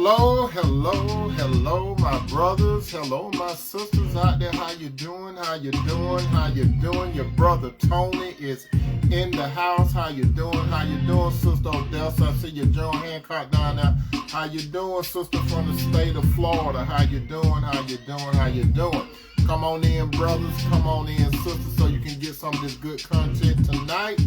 Hello, hello, hello, my brothers. Hello, my sisters out there. How you doing? How you doing? How you doing? Your brother Tony is in the house. How you doing? How you doing, Sister Odessa? I see your John Hancock down there. How you doing, sister from the state of Florida? How you doing? How you doing? How you doing? Come on in, brothers. Come on in, sisters, so you can get some of this good content tonight,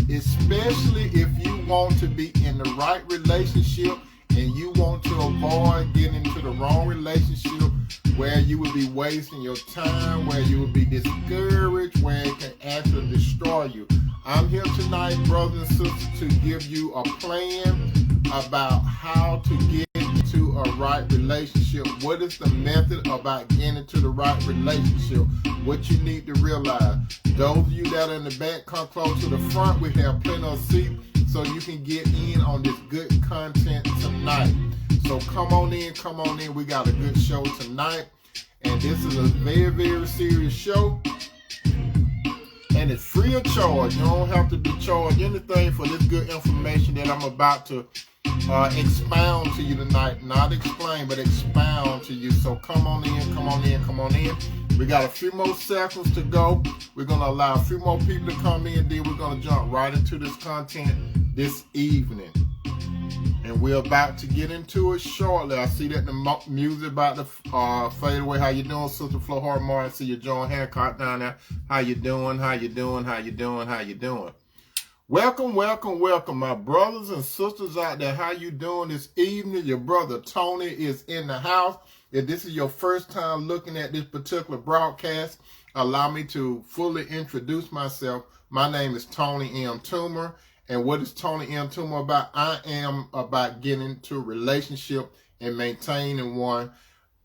especially if you want to be in the right relationship and you want to avoid getting into the wrong relationship where you would be wasting your time, where you would be discouraged, where it can actually destroy you. I'm here tonight, brothers and sisters, to give you a plan about how to get into a right relationship. What is the method about getting into the right relationship? What you need to realize. Those of you that are in the back, come close to the front. We have plenty of seats so you can get in on this good content tonight. So come on in, come on in. We got a good show tonight. And this is a very, very serious show. And it's free of charge. You don't have to be charged anything for this good information that I'm about to expound to you tonight. Not explain, but expound to you. So come on in, come on in, come on in. We got a few more seconds to go. We're going to allow a few more people to come in. Then we're going to jump right into this content this evening. And we're about to get into it shortly. I see that the music about to fade away. How you doing, Sister Flo Hartmore? I see you, John Hancock down there. How you doing? How you doing? How you doing? How you doing? Welcome, welcome, welcome, my brothers and sisters out there. How you doing this evening? Your brother Tony is in the house. If this is your first time looking at this particular broadcast, allow me to fully introduce myself. My name is Tony M. Toomer. And what is Tony M. Toomer about? I am about getting into a relationship and maintaining one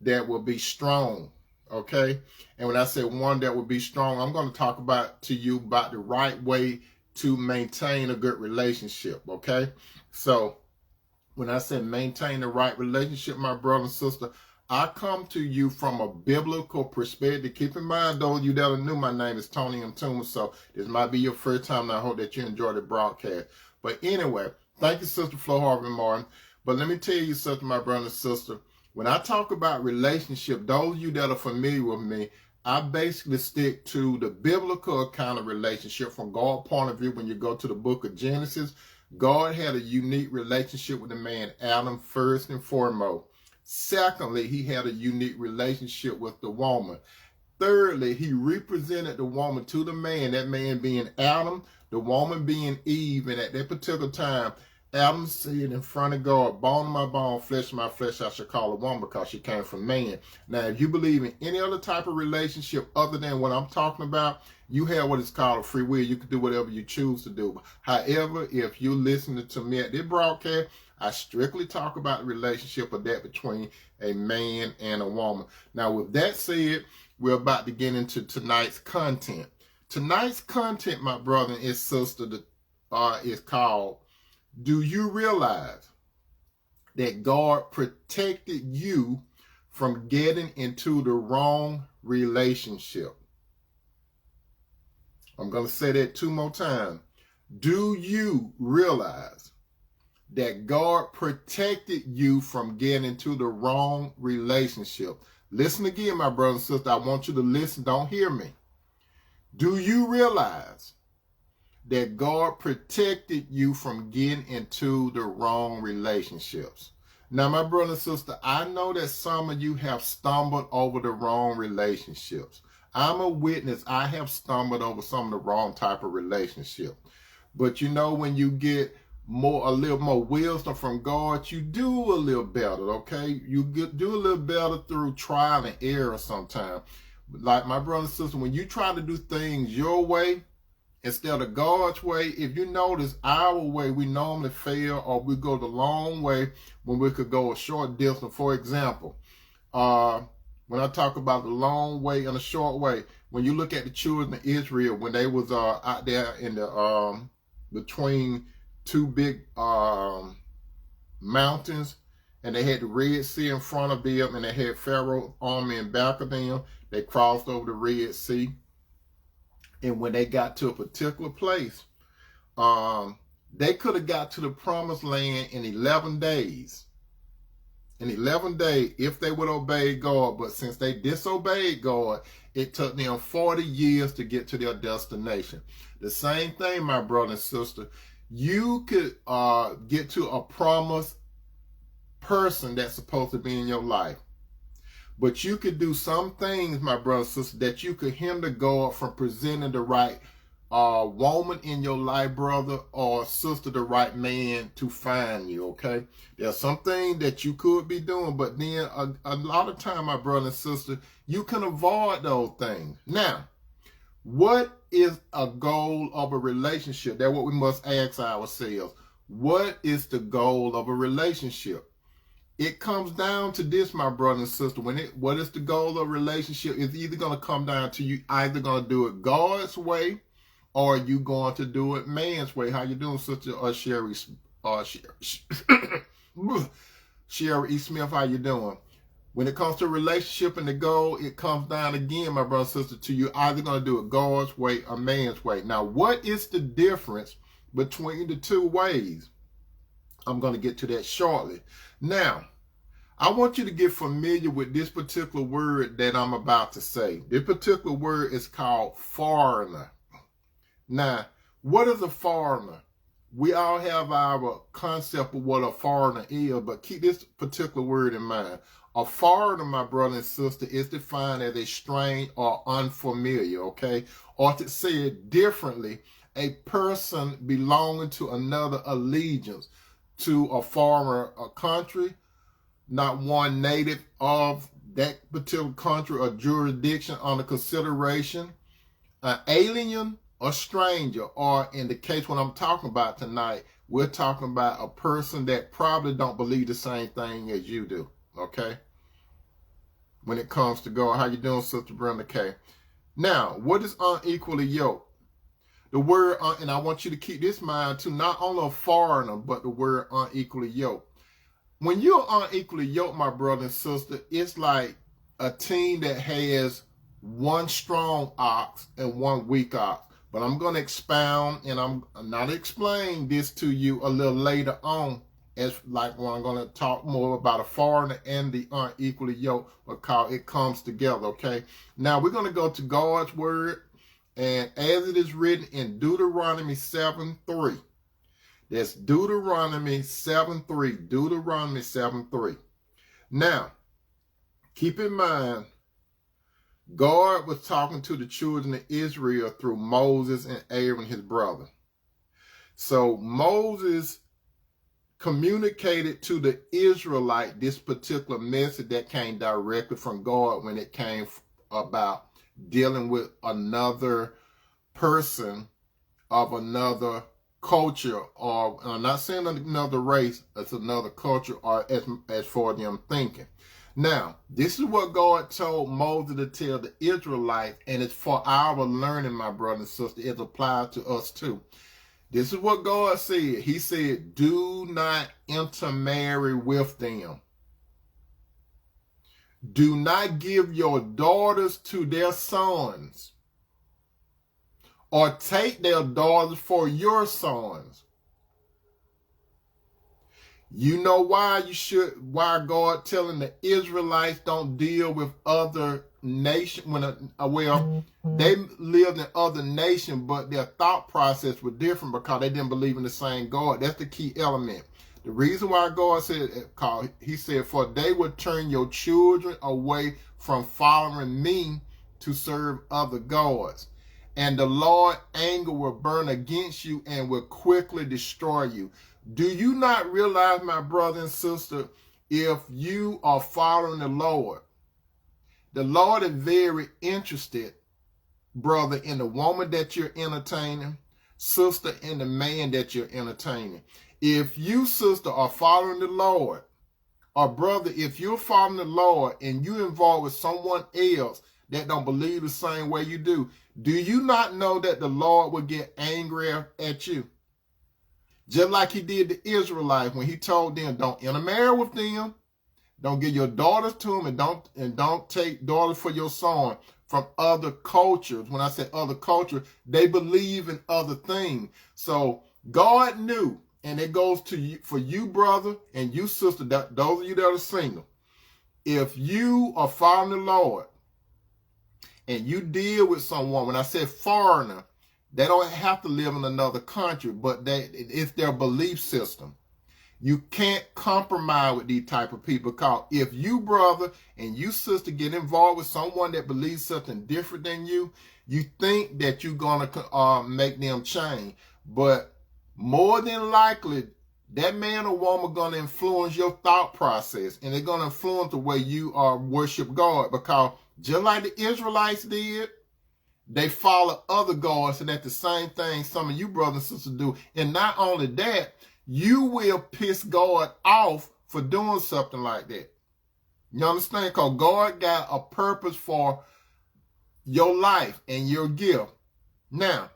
that will be strong, okay? And when I say one that will be strong, I'm going to talk to you about the right way to maintain a good relationship, okay? So when I say maintain the right relationship, my brother and sister, I come to you from a biblical perspective. Keep in mind, those of you that are new, my name is Tony M. Toomer, so this might be your first time, and I hope that you enjoy the broadcast. But anyway, thank you, Sister Flo Harvey Martin. But let me tell you something, my brother and sister. When I talk about relationship, those of you that are familiar with me, I basically stick to the biblical account of relationship from God's point of view. When you go to the book of Genesis, God had a unique relationship with the man Adam first and foremost. Secondly, he had a unique relationship with the woman. Thirdly, he represented the woman to the man, that man being Adam, the woman being Eve. And at that particular time, Adam said in front of God, bone of my bone, flesh of my flesh, I should call a woman because she came from man. Now, if you believe in any other type of relationship other than what I'm talking about, you have what is called a free will. You can do whatever you choose to do. However, if you're listening to me at this broadcast, I strictly talk about the relationship of that between a man and a woman. Now, with that said, we're about to get into tonight's content. Tonight's content, my brother and sister, is called, do you realize that God protected you from getting into the wrong relationship? I'm going to say that two more times. Do you realize that God protected you from getting into the wrong relationship? Listen again, my brother and sister. I want you to listen. Don't hear me. Do you realize that God protected you from getting into the wrong relationships? Now, my brother and sister, I know that some of you have stumbled over the wrong relationships. I'm a witness. I have stumbled over some of the wrong type of relationship. But you know, when you get a little more wisdom from God, you do a little better, okay? You do a little better through trial and error sometimes. Like my brother and sister, when you try to do things your way instead of God's way, if you notice our way, we normally fail, or we go the long way when we could go a short distance. For example, when I talk about the long way and a short way, when you look at the children of Israel, when they was out there in the between two big mountains, and they had the Red Sea in front of them, and they had Pharaoh's army in back of them. They crossed over the Red Sea, and when they got to a particular place, they could have got to the promised land in 11 days. in 11 days if they would obey God. But since they disobeyed God, it took them 40 years to get to their destination. The same thing, my brother and sister. You could get to a promised person that's supposed to be in your life. But you could do some things, my brother and sister, that you could hinder God from presenting the right woman in your life, brother or sister, the right man to find you, okay? There's some things that you could be doing, but then a lot of time, my brother and sister, you can avoid those things. Now, what is a goal of a relationship? That's what we must ask ourselves. What is the goal of a relationship? It comes down to this, my brother and sister. What is the goal of a relationship? It's either going to come down to you either going to do it God's way or you going to do it man's way. How you doing, Sister Sherry? Sherry E. Smith, how you doing? When it comes to relationship and the goal, it comes down again, my brother and sister, to you either going to do it God's way or man's way. Now, what is the difference between the two ways? I'm going to get to that shortly. Now, I want you to get familiar with this particular word that I'm about to say. This particular word is called foreigner. Now, what is a foreigner? We all have our concept of what a foreigner is, but keep this particular word in mind. A foreigner, my brother and sister, is defined as a strange or unfamiliar, okay? Or to say it differently, a person belonging to another allegiance, to a foreigner country, not one native of that particular country or jurisdiction under consideration, an alien, a stranger, or in the case what I'm talking about tonight, we're talking about a person that probably don't believe the same thing as you do, okay? When it comes to God. How you doing, Sister Brenda K? Now, what is unequally yoked? The word, and I want you to keep this in mind too, not only a foreigner, but the word unequally yoked. When you're unequally yoked, my brother and sister, it's like a team that has one strong ox and one weak ox. But I'm going to expound and I'm not explain this to you a little later on, as like when I'm going to talk more about a foreigner and the unequally yoked, because it comes together, okay? Now we're going to go to God's word, and as it is written in Deuteronomy 7:3. That's Deuteronomy 7:3. Deuteronomy 7:3. Now, keep in mind, God was talking to the children of Israel through Moses and Aaron, his brother. So Moses communicated to the Israelite this particular message that came directly from God when it came about dealing with another person of another culture, or I'm not saying another race, it's another culture, or as for them thinking. Now, this is what God told Moses to tell the Israelites, and it's for our learning, my brother and sister. It applies to us too. This is what God said. He said, do not intermarry with them. Do not give your daughters to their sons, or take their daughters for your sons. You know why why God telling the Israelites don't deal with other nations they lived in other nations, but their thought process was different because they didn't believe in the same God. That's the key element. The reason why God said, he said, for they would turn your children away from following me to serve other gods. And the Lord's anger will burn against you and will quickly destroy you. Do you not realize, my brother and sister, if you are following the Lord is very interested, brother, in the woman that you're entertaining, sister, in the man that you're entertaining. If you, sister, are following the Lord, or brother, if you're following the Lord and you're involved with someone else that don't believe the same way you do you not know that the Lord will get angry at you? Just like he did the Israelites when he told them, don't intermarry with them, don't give your daughters to them, and don't take daughters for your son from other cultures. When I say other cultures, they believe in other things. So God knew and it goes to you, for you, brother, and you, sister, those of you that are single. If you are following the Lord and you deal with someone, when I said foreigner, they don't have to live in another country, but it's their belief system. You can't compromise with these type of people, because if you, brother, and you, sister, get involved with someone that believes something different than you, you think that you're going to make them change. But more than likely, that man or woman going to influence your thought process, and they're going to influence the way you worship God, because just like the Israelites did, they follow other gods, and that's the same thing some of you brothers and sisters do. And not only that, you will piss God off for doing something like that. You understand? Because God got a purpose for your life and your gift. Now,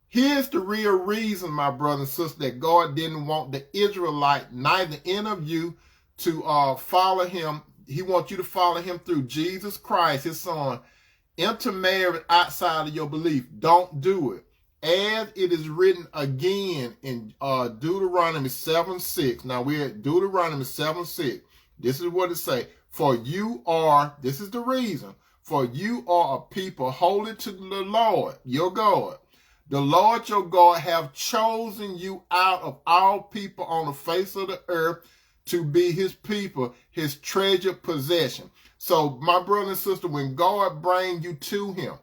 here's the real reason, my brother and sister, that God didn't want the Israelite, neither any of you, to follow him. He wants you to follow him through Jesus Christ, his son. Intermarry outside of your belief. Don't do it. As it is written again in Deuteronomy 7:6. Now we're at Deuteronomy 7:6. This is what it say. For you are, this is the reason, for you are a people holy to the Lord, your God. The Lord your God have chosen you out of all people on the face of the earth to be his people, his treasured possession. So my brother and sister, when God brings you to him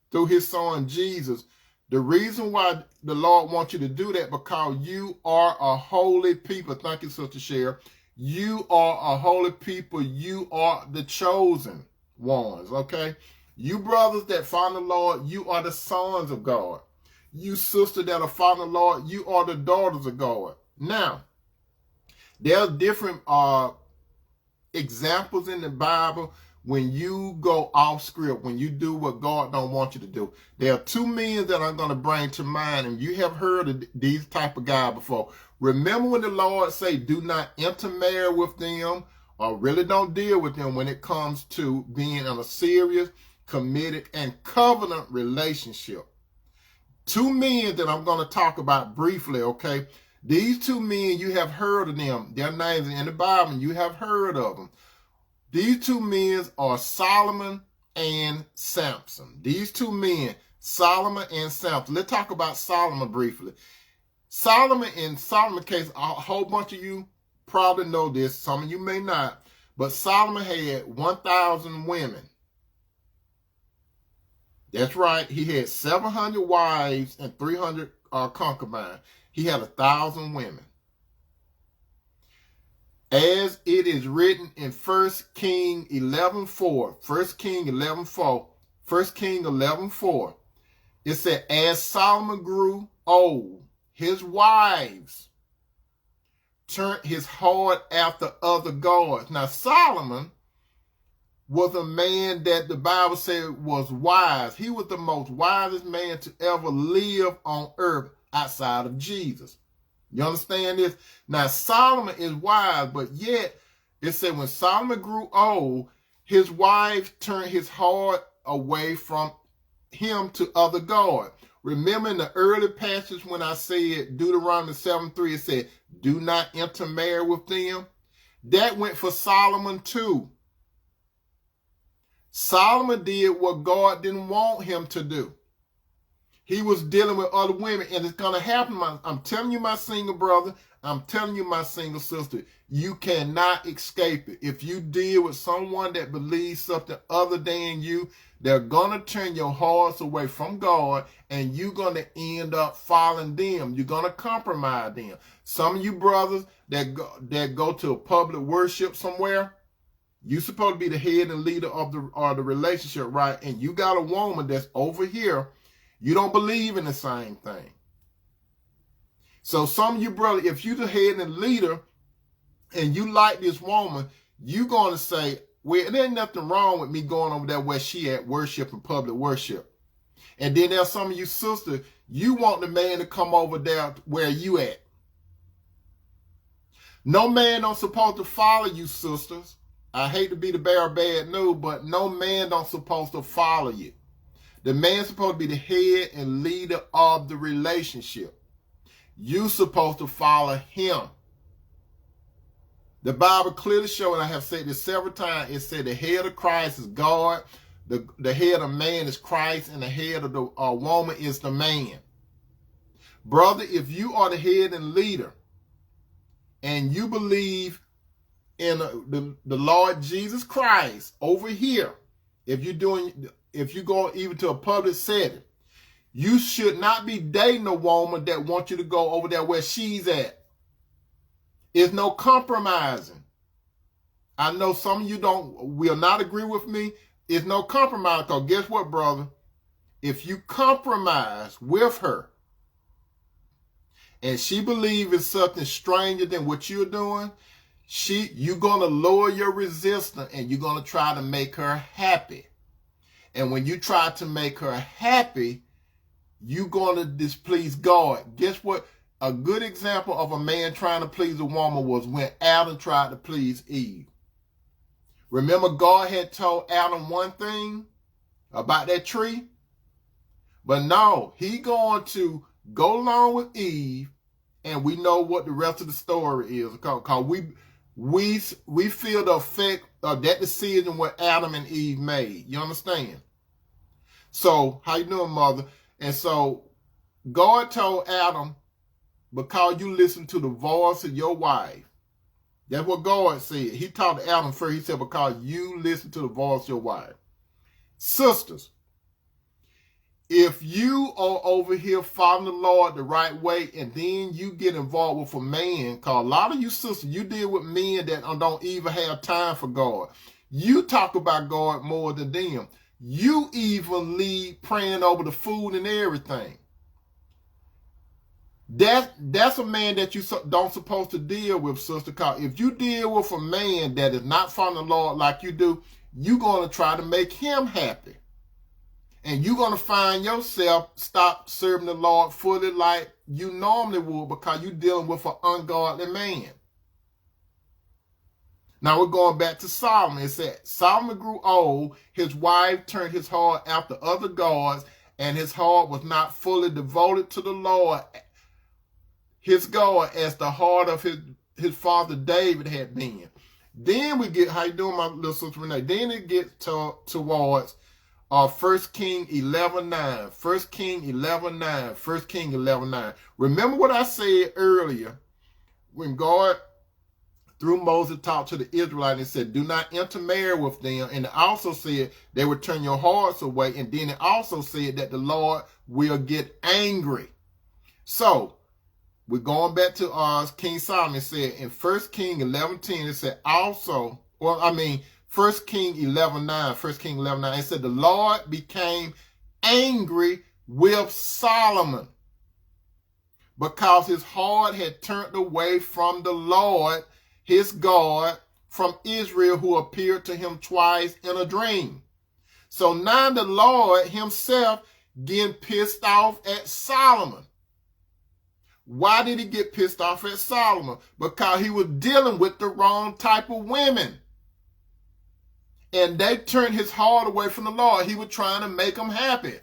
through his son Jesus, the reason why the Lord wants you to do that, because you are a holy people. Thank you, Sister Cher. You are a holy people. You are the chosen ones, okay? You brothers that follow the Lord, you are the sons of God. You sisters that are following the Lord, you are the daughters of God. Now, there are different examples in the Bible when you go off script, when you do what God don't want you to do. There are two men that I'm going to bring to mind, and you have heard of these type of guys before. Remember when the Lord say, do not intermarry with them, or really don't deal with them when it comes to being in a serious, committed, and covenant relationship. Two men that I'm going to talk about briefly, okay? These two men, you have heard of them. Their names are in the Bible, and you have heard of them. These two men are Solomon and Samson. These two men, Solomon and Samson. Let's talk about Solomon briefly. Solomon, in Solomon's case, a whole bunch of you probably know this. Some of you may not. But Solomon had 1,000 women. That's right. He had 700 wives and 300 concubines. He had 1,000 women. As it is written in 1 King 11:4, 1 King 11:4, 1 King 11:4, it said, as Solomon grew old, his wives turned his heart after other gods. Now, Solomon was a man that the Bible said was wise. He was the most wisest man to ever live on earth outside of Jesus. You understand this? Now, Solomon is wise, but yet it said when Solomon grew old, his wife turned his heart away from him to other gods. Remember in the early passage when I said Deuteronomy 7:3, it said, do not intermarry with them? That went for Solomon too. Solomon did what God didn't want him to do. He was dealing with other women, and it's going to happen. I'm telling you, my single brother, I'm telling you, my single sister, you cannot escape it. If you deal with someone that believes something other than you, they're going to turn your hearts away from God, and you're going to end up following them. You're going to compromise them. Some of you brothers that go to a public worship somewhere, you're supposed to be the head and leader of the relationship, right? And you got a woman that's over here. You don't believe in the same thing. So some of you brothers, if you're the head and leader and you like this woman, you're going to say, well, there ain't nothing wrong with me going over there where she at, worship and public worship. And then there's some of you sisters, you want the man to come over there where you at. No man don't supposed to follow you, sisters. I hate to be the bearer of bad news, but no man don't supposed to follow you. The man's supposed to be the head and leader of the relationship. You supposed to follow him. The Bible clearly shows, and I have said this several times, it said the head of Christ is God, the head of man is Christ, and the head of the woman is the man. Brother, if you are the head and leader, and you believe in the Lord Jesus Christ over here, if you go even to a public setting, you should not be dating a woman that wants you to go over there where she's at. It's no compromising. I know some of you will not agree with me. It's no compromise, because guess what, brother? If you compromise with her and she believes in something stranger than what you're doing, you're going to lower your resistance and you're going to try to make her happy. And when you try to make her happy, you're going to displease God. Guess what? A good example of a man trying to please a woman was when Adam tried to please Eve. Remember, God had told Adam one thing about that tree? But no, he going to go along with Eve, and we know what the rest of the story is. Because we feel the effect of that decision what Adam and Eve made. You understand? So, how you doing, mother? And so, God told Adam, because you listen to the voice of your wife. That's what God said. He talked to Adam first. He said, because you listen to the voice of your wife. Sisters, if you are over here following the Lord the right way, and then you get involved with a man, because a lot of you sisters, you deal with men that don't even have time for God. You talk about God more than them. You even lead praying over the food and everything. That's a man that you don't supposed to deal with, sister. Cause if you deal with a man that is not following the Lord like you do, you're going to try to make him happy. And you're going to find yourself stop serving the Lord fully like you normally would, because you're dealing with an ungodly man. Now we're going back to Solomon. It said, Solomon grew old, his wife turned his heart after other gods, and his heart was not fully devoted to the Lord, his God, as the heart of his father David had been. Then we get, how you doing, my little sister Renee? Then it gets towards 1 King 11:9. 1 King 11:9. 1 King 11:9. Remember what I said earlier when God, through Moses, talked to the Israelites and said, do not intermarry with them. And it also said they would turn your hearts away. And then it also said that the Lord will get angry. So, we're going back to King Solomon. Said in 1 King 11:10, it said also, 1 King 11:9, 1 King 11:9, it said the Lord became angry with Solomon because his heart had turned away from the Lord, his God, from Israel, who appeared to him twice in a dream. So now the Lord himself getting pissed off at Solomon. Why did he get pissed off at Solomon? Because he was dealing with the wrong type of women. And they turned his heart away from the Lord. He was trying to make them happy.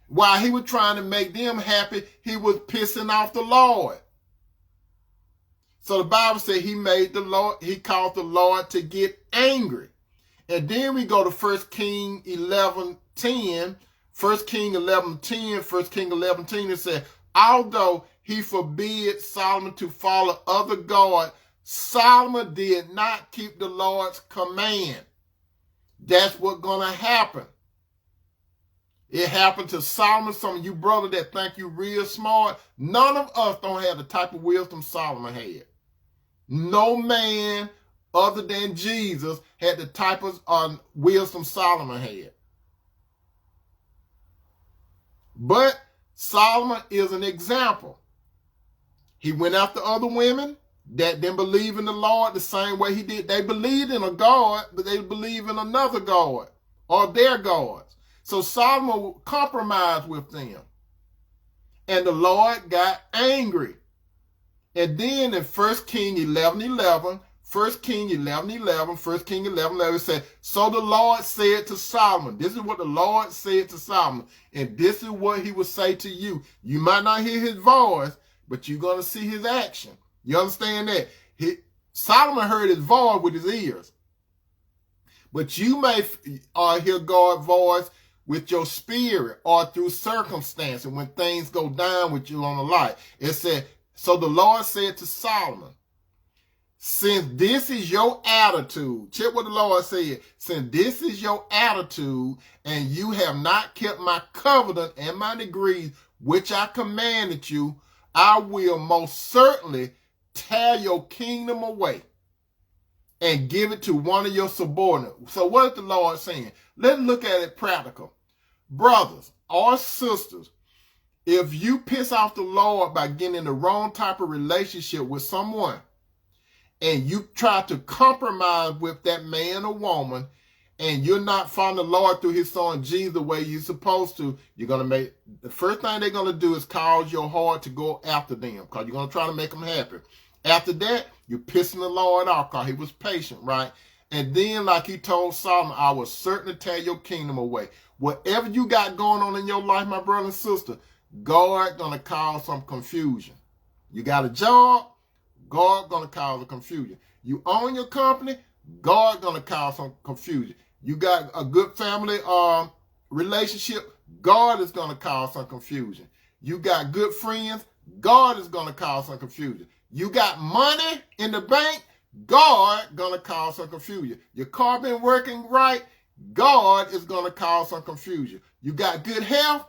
While he was trying to make them happy, he was pissing off the Lord. So the Bible said he caused the Lord to get angry. And then we go to 1 King 11:10. 1 King 11:10, 1 King 11:10, it said, although he forbid Solomon to follow other gods, Solomon did not keep the Lord's command. That's what's going to happen. It happened to Solomon. Some of you brothers that think you real smart, none of us don't have the type of wisdom Solomon had. No man other than Jesus had the type of wisdom Solomon had. But Solomon is an example. He went after other women that didn't believe in the Lord the same way he did. They believed in a God, but they believed in another God or their gods. So Solomon compromised with them. And the Lord got angry. And then in 1 King 11:11, 1 King 11:11, 1 King 11:11, it said, so the Lord said to Solomon, this is what the Lord said to Solomon, and this is what he will say to you. You might not hear his voice, but you're going to see his action. You understand that? Solomon heard his voice with his ears. But you may hear God's voice with your spirit or through circumstances when things go down with you on the life. It said, so the Lord said to Solomon, since this is your attitude, check what the Lord said, since this is your attitude and you have not kept my covenant and my decrees, which I commanded you, I will most certainly tear your kingdom away and give it to one of your subordinates. So what is the Lord saying? Let's look at it practical. Brothers or sisters, if you piss off the Lord by getting in the wrong type of relationship with someone, and you try to compromise with that man or woman, and you're not following the Lord through his son Jesus the way you're supposed to, you're going to make, the first thing they're going to do is cause your heart to go after them, because you're going to try to make them happy. After that, you're pissing the Lord off, because he was patient, right? And then, like he told Solomon, I will certainly tear your kingdom away. Whatever you got going on in your life, my brother and sister, God going to cause some confusion. You got a job, God going to cause a confusion. You own your company, God going to cause some confusion. You got a good family relationship, God is going to cause some confusion. You got good friends, God is going to cause some confusion. You got money in the bank, God going to cause some confusion. Your car been working right, God is going to cause some confusion. You got good health,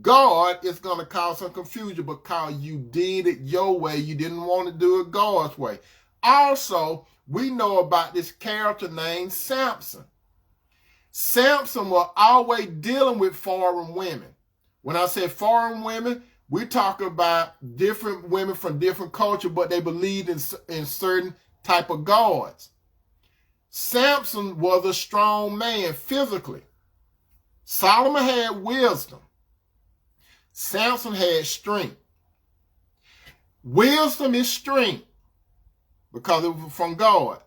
God is going to cause some confusion because you did it your way. You didn't want to do it God's way. Also, we know about this character named Samson. Samson was always dealing with foreign women. When I say foreign women, we talk about different women from different cultures, but they believed in certain type of gods. Samson was a strong man physically. Solomon had wisdom. Samson had strength. Wisdom is strength because it was from God.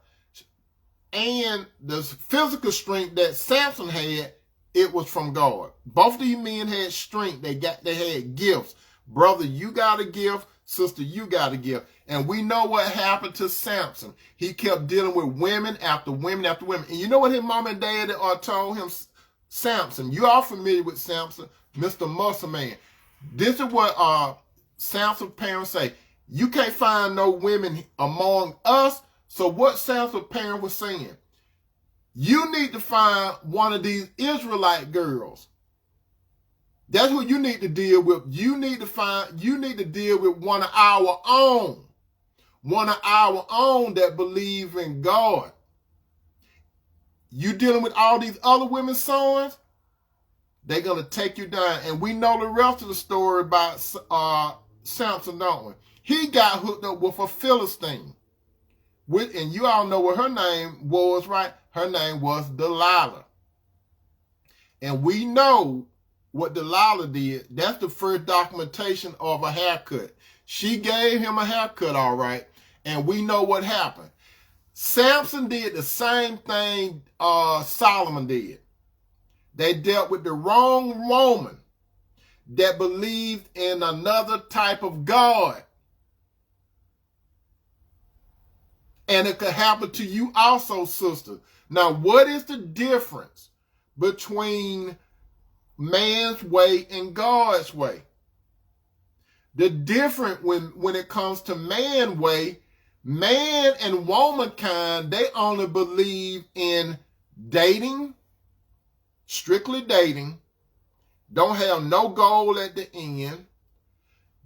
And the physical strength that Samson had, it was from God. Both of these men had strength. They had gifts. Brother, you got a gift. Sister, you got a gift. And we know what happened to Samson. He kept dealing with women after women after women. And you know what his mom and dad told him? Samson, you are familiar with Samson, Mr. Muscle Man. This is what Samson's parents say. You can't find no women among us. So what Samson's parents were saying, you need to find one of these Israelite girls. That's who you need to deal with. You need to deal with one of our own. One of our own that believe in God. You dealing with all these other women's sons, they're going to take you down. And we know the rest of the story about Samson, don't we? He got hooked up with a Philistine. And you all know what her name was, right? Her name was Delilah. And we know what Delilah did. That's the first documentation of a haircut. She gave him a haircut, all right. And we know what happened. Samson did the same thing Solomon did. They dealt with the wrong woman that believed in another type of God. And it could happen to you also, sister. Now, what is the difference between man's way and God's way? The difference when it comes to man's way, man and womankind, they only believe in dating, strictly dating, don't have no goal at the end.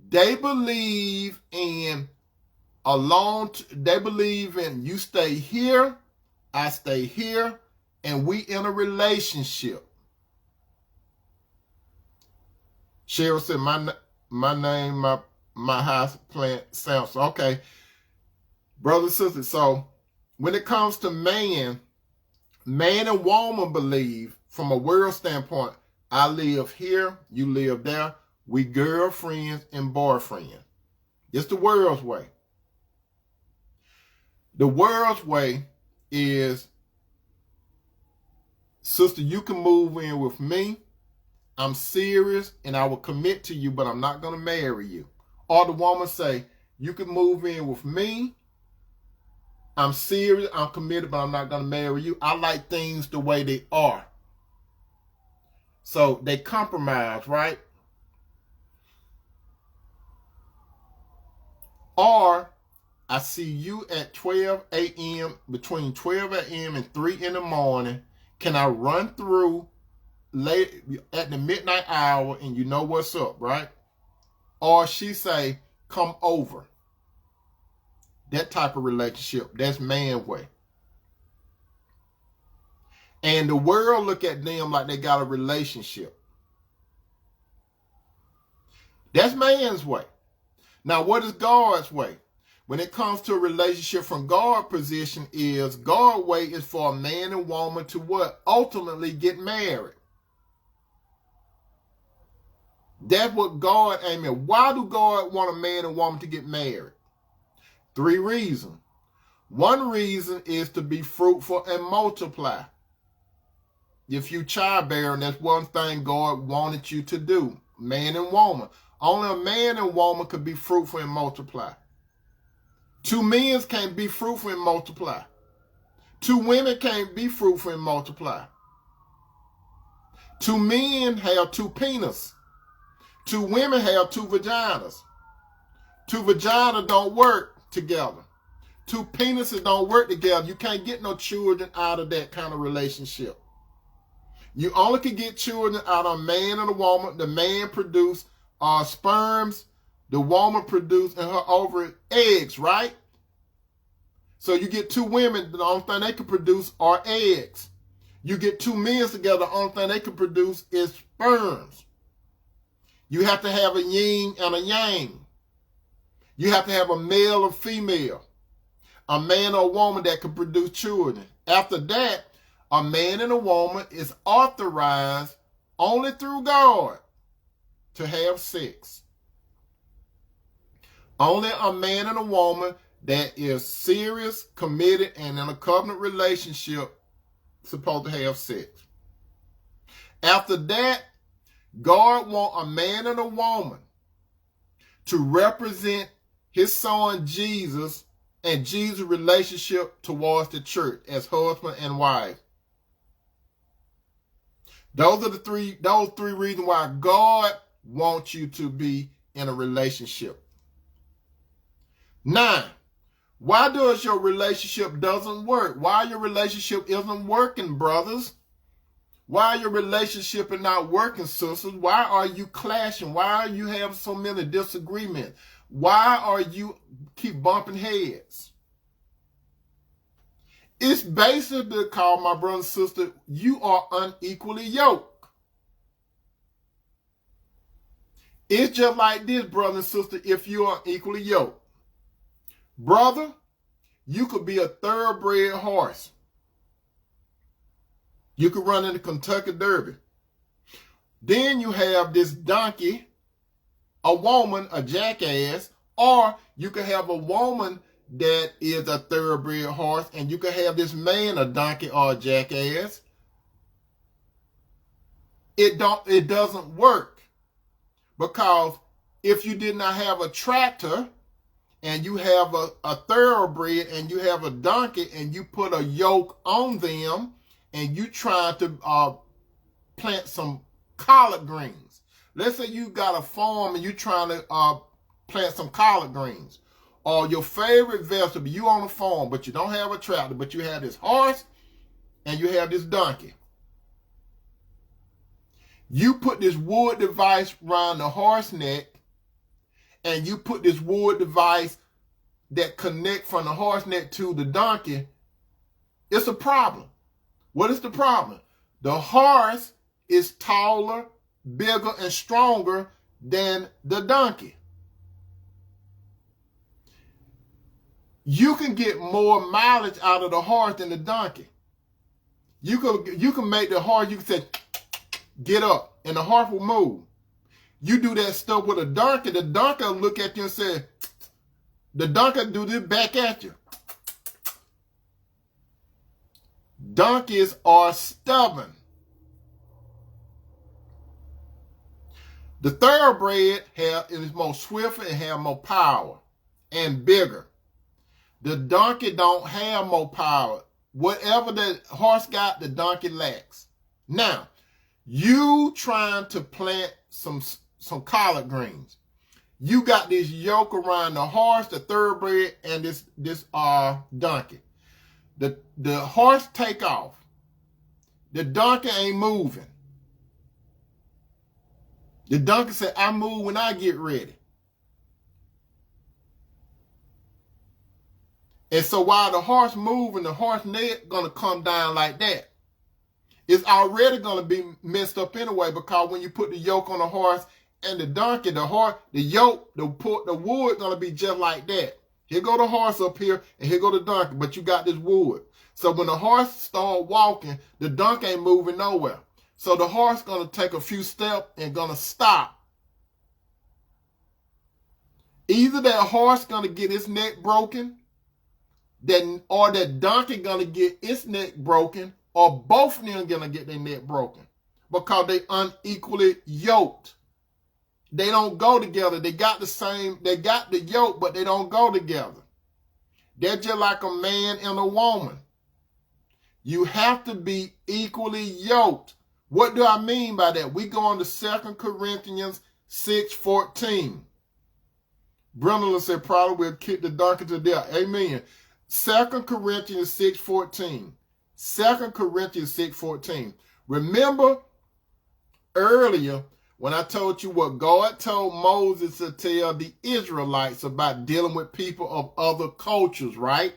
They believe in they believe in you stay here, I stay here, and we in a relationship. Cheryl said, my name, my house plant Samson. Okay, brothers and sisters, so when it comes to man and woman believe from a world standpoint, I live here, you live there, we girlfriends and boyfriends. It's the world's way. The world's way is, sister, you can move in with me. I'm serious and I will commit to you, but I'm not going to marry you. Or the woman say, you can move in with me. I'm serious, I'm committed, but I'm not going to marry you. I like things the way they are. So they compromise, right? Or I see you at 12 a.m., between 12 a.m. and 3 in the morning. Can I run through late at the midnight hour and you know what's up, right? Or she say, come over. That type of relationship, that's man way. And the world look at them like they got a relationship. That's man's way. Now, what is God's way? When it comes to a relationship from God's position is, God's way is for a man and woman to what? Ultimately get married. That's what God aims at. Why do God want a man and woman to get married? 3 reasons. One reason is to be fruitful and multiply. If you childbearing, that's one thing God wanted you to do. Man and woman. Only a man and woman could be fruitful and multiply. 2 men can't be fruitful and multiply. 2 women can't be fruitful and multiply. 2 men have 2 penises. 2 women have 2 vaginas. 2 vaginas don't work together. 2 penises don't work together. You can't get no children out of that kind of relationship. You only can get children out of a man and a woman. The man produce sperms. The woman produce in her ovary eggs, right? So you get 2 women, the only thing they can produce are eggs. You get 2 men together, the only thing they can produce is sperms. You have to have a yin and a yang. You have to have a male or female. A man or a woman that can produce children. After that, a man and a woman is authorized only through God to have sex. Only a man and a woman that is serious, committed, and in a covenant relationship supposed to have sex. After that, God wants a man and a woman to represent his son Jesus and Jesus' relationship towards the church as husband and wife. Those are those three reasons why God wants you to be in a relationship. 9, why does your relationship doesn't work? Why your relationship isn't working, brothers? Why your relationship is not working, sisters? Why are you clashing? Why are you having so many disagreements? Why are you keep bumping heads? It's basically because, my brother and sister, you are unequally yoked. It's just like this, brother and sister, if you are equally yoked. Brother, you could be a thoroughbred horse. You could run in the Kentucky Derby. Then you have this donkey, a woman, a jackass, or you could have a woman that is a thoroughbred horse, and you could have this man, a donkey or a jackass. It doesn't work, because if you did not have a tractor and you have a thoroughbred and you have a donkey and you put a yoke on them and you try to plant some collard greens. Let's say you got a farm and you're trying to plant some collard greens. Or your favorite vegetable, you on a farm, but you don't have a tractor, but you have this horse and you have this donkey. You put this wood device around the horse neck, and you put this wood device that connect from the horse neck to the donkey. It's a problem. What is the problem? The horse is taller, bigger, and stronger than the donkey. You can get more mileage out of the horse than the donkey. You can make the horse, you can say, get up, and the horse will move. You do that stuff with a donkey, the donkey will look at you and say, the donkey will do this back at you. Donkeys are stubborn. The thoroughbred is more swifter and have more power and bigger. The donkey don't have more power. Whatever the horse got, the donkey lacks. Now, you trying to plant some collard greens. You got this yoke around the horse, the thoroughbred, and this donkey. The horse take off. The donkey ain't moving. The donkey said, I move when I get ready. And so while the horse moving, the horse neck gonna come down like that. It's already gonna be messed up anyway, because when you put the yoke on the horse and the donkey, the yoke, the wood gonna be just like that. Here go the horse up here, and here go the donkey, but you got this wood. So when the horse start walking, the donkey ain't moving nowhere. So the horse gonna take a few steps and gonna stop. Either that horse gonna get its neck broken, or that donkey gonna get its neck broken, or both of them gonna get their neck broken, because they unequally yoked. They don't go together. They got the yoke, but they don't go together. They're just like a man and a woman. You have to be equally yoked. What do I mean by that? We go on to 2 Corinthians 6:14. Brenda said, probably will kick the donkey to death. Amen. 2 Corinthians 6:14. 2 Corinthians 6:14. Remember earlier when I told you what God told Moses to tell the Israelites about dealing with people of other cultures, right?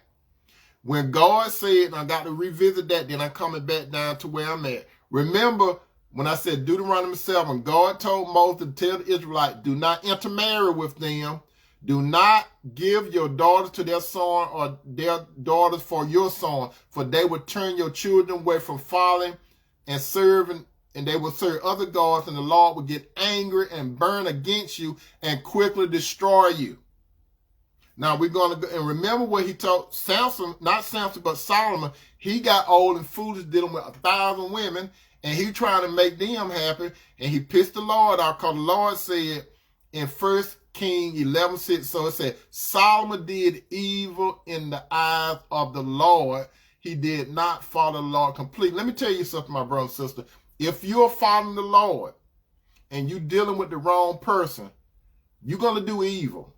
When God said, and I got to revisit that, then I'm coming back down to where I'm at. Remember when I said Deuteronomy 7, God told Moses to tell the Israelites, do not intermarry with them. Do not give your daughters to their son or their daughters for your son, for they will turn your children away from following and serving, and they will serve other gods, and the Lord will get angry and burn against you and quickly destroy you. Now we're going to go and remember what he told Samson, not Samson, but Solomon. He got old and foolish dealing with 1,000 women, and he trying to make them happy, and he pissed the Lord off, because the Lord said in 1 King 11:6, so it said, Solomon did evil in the eyes of the Lord. He did not follow the Lord completely. Let me tell you something, my brother and sister. If you're following the Lord and you're dealing with the wrong person, you're going to do evil.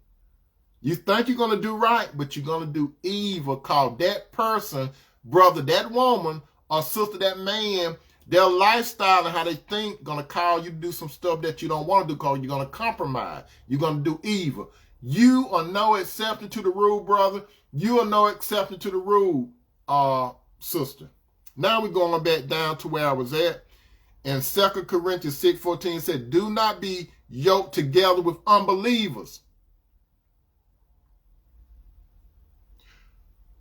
You think you're going to do right, but you're going to do evil, because that person, brother, that woman, or sister, that man, their lifestyle and how they think going to call you to do some stuff that you don't want to do, because you're going to compromise. You're going to do evil. You are no exception to the rule, brother. You are no exception to the rule, sister. Now we're going back down to where I was at. And 2 Corinthians 6:14 said, do not be yoked together with unbelievers.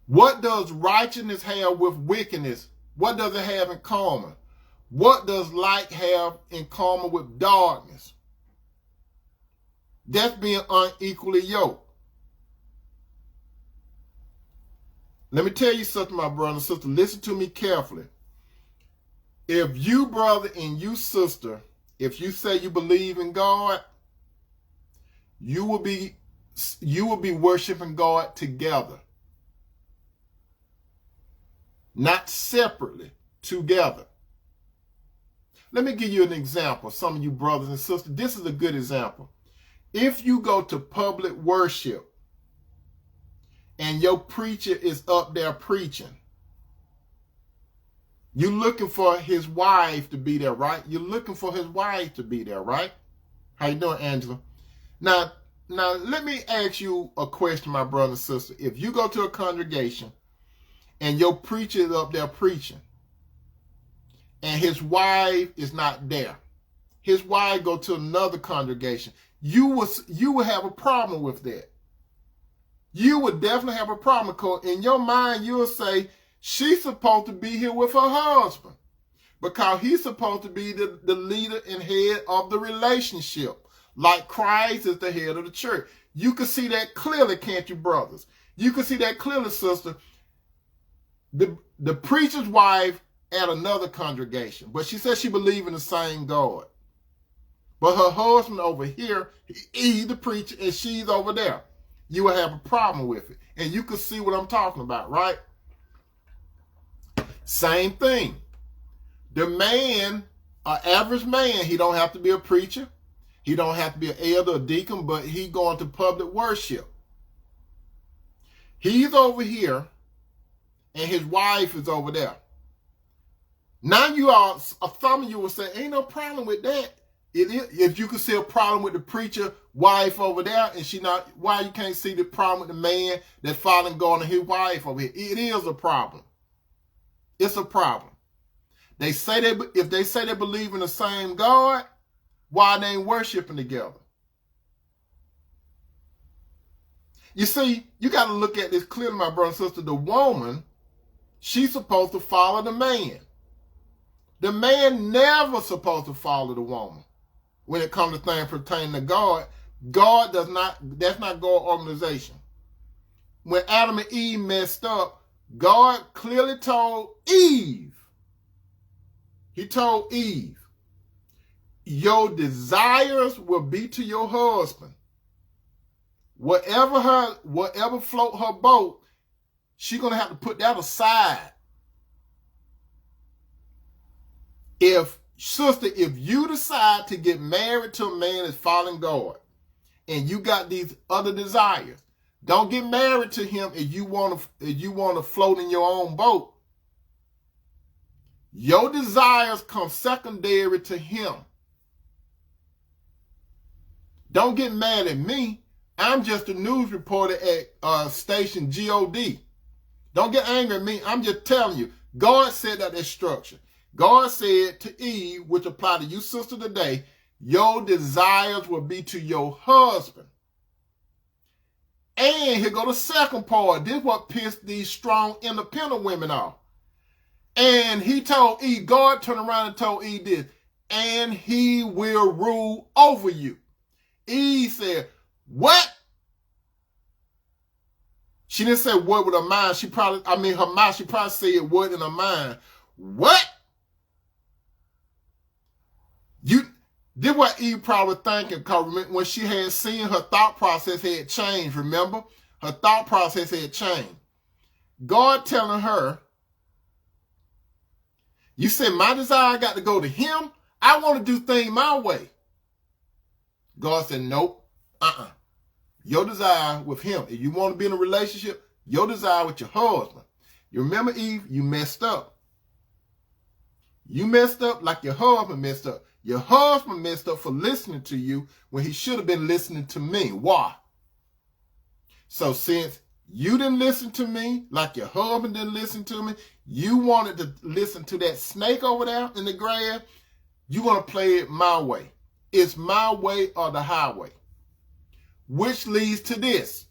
What does righteousness have with wickedness? What does it have in common? What does light have in common with darkness? That's being unequally yoked. Let me tell you something, my brother and sister. Listen to me carefully. If you, brother, and you, sister, if you say you believe in God, you will be worshiping God together. Not separately, together. Let me give you an example, some of you brothers and sisters. This is a good example. If you go to public worship and your preacher is up there preaching, you're looking for his wife to be there, right? You're looking for his wife to be there, right? How you doing, Angela? Now, let me ask you a question, my brother and sister. If you go to a congregation and your preacher is up there preaching, and his wife is not there, his wife go to another congregation, you will have a problem with that. You would definitely have a problem, because in your mind you'll say, she's supposed to be here with her husband, because he's supposed to be the leader and head of the relationship, like Christ is the head of the church. You can see that clearly, can't you, brothers? You can see that clearly, sister. The preacher's wife at another congregation, but she says she believes in the same God. but her husband over here, he's the preacher, and she's over there, you will have a problem with it. And you can see what I'm talking about, right? Same thing. The man, an average man, he don't have to be a preacher. He don't have to be an elder or deacon, but he going to public worship. He's over here, and his wife is over there. Now you all, some of you will say, ain't no problem with that. It is, if you could see a problem with the preacher wife over there, and she not, why you can't see the problem with the man that's following God and his wife over here? It is a problem. It's a problem. They say if they say they believe in the same God, why they ain't worshiping together? You see, you got to look at this clearly, my brother and sister. The woman, she's supposed to follow the man. The man never supposed to follow the woman. When it comes to things pertaining to God, God does not, that's not God's organization. When Adam and Eve messed up, God clearly told Eve, he told Eve, your desires will be to your husband. Whatever float her boat, she's going to have to put that aside. If you decide to get married to a man that's following God, and you got these other desires, don't get married to him if you want to float in your own boat. Your desires come secondary to him. Don't get mad at me. I'm just a news reporter at station GOD. Don't get angry at me. I'm just telling you. God said that structure. God said to Eve, which apply to you sister today, your desires will be to your husband. And here go the second part. This is what pissed these strong, independent women off. And he told Eve, God turned around and told Eve this, and he will rule over you. Eve said, what? She didn't say what with her mind. Her mouth, she probably said what in her mind. What? This what Eve probably thinking, because when she had seen, her thought process had changed, remember? Her thought process had changed. God telling her, you said my desire got to go to him? I want to do things my way. God said, nope, your desire with him. If you want to be in a relationship, your desire with your husband. You remember, Eve, you messed up. You messed up like your husband messed up. Your husband messed up for listening to you when he should have been listening to me. Why? So since you didn't listen to me, like your husband didn't listen to me, you wanted to listen to that snake over there in the grass, you're going to play it my way. It's my way or the highway. Which leads to this.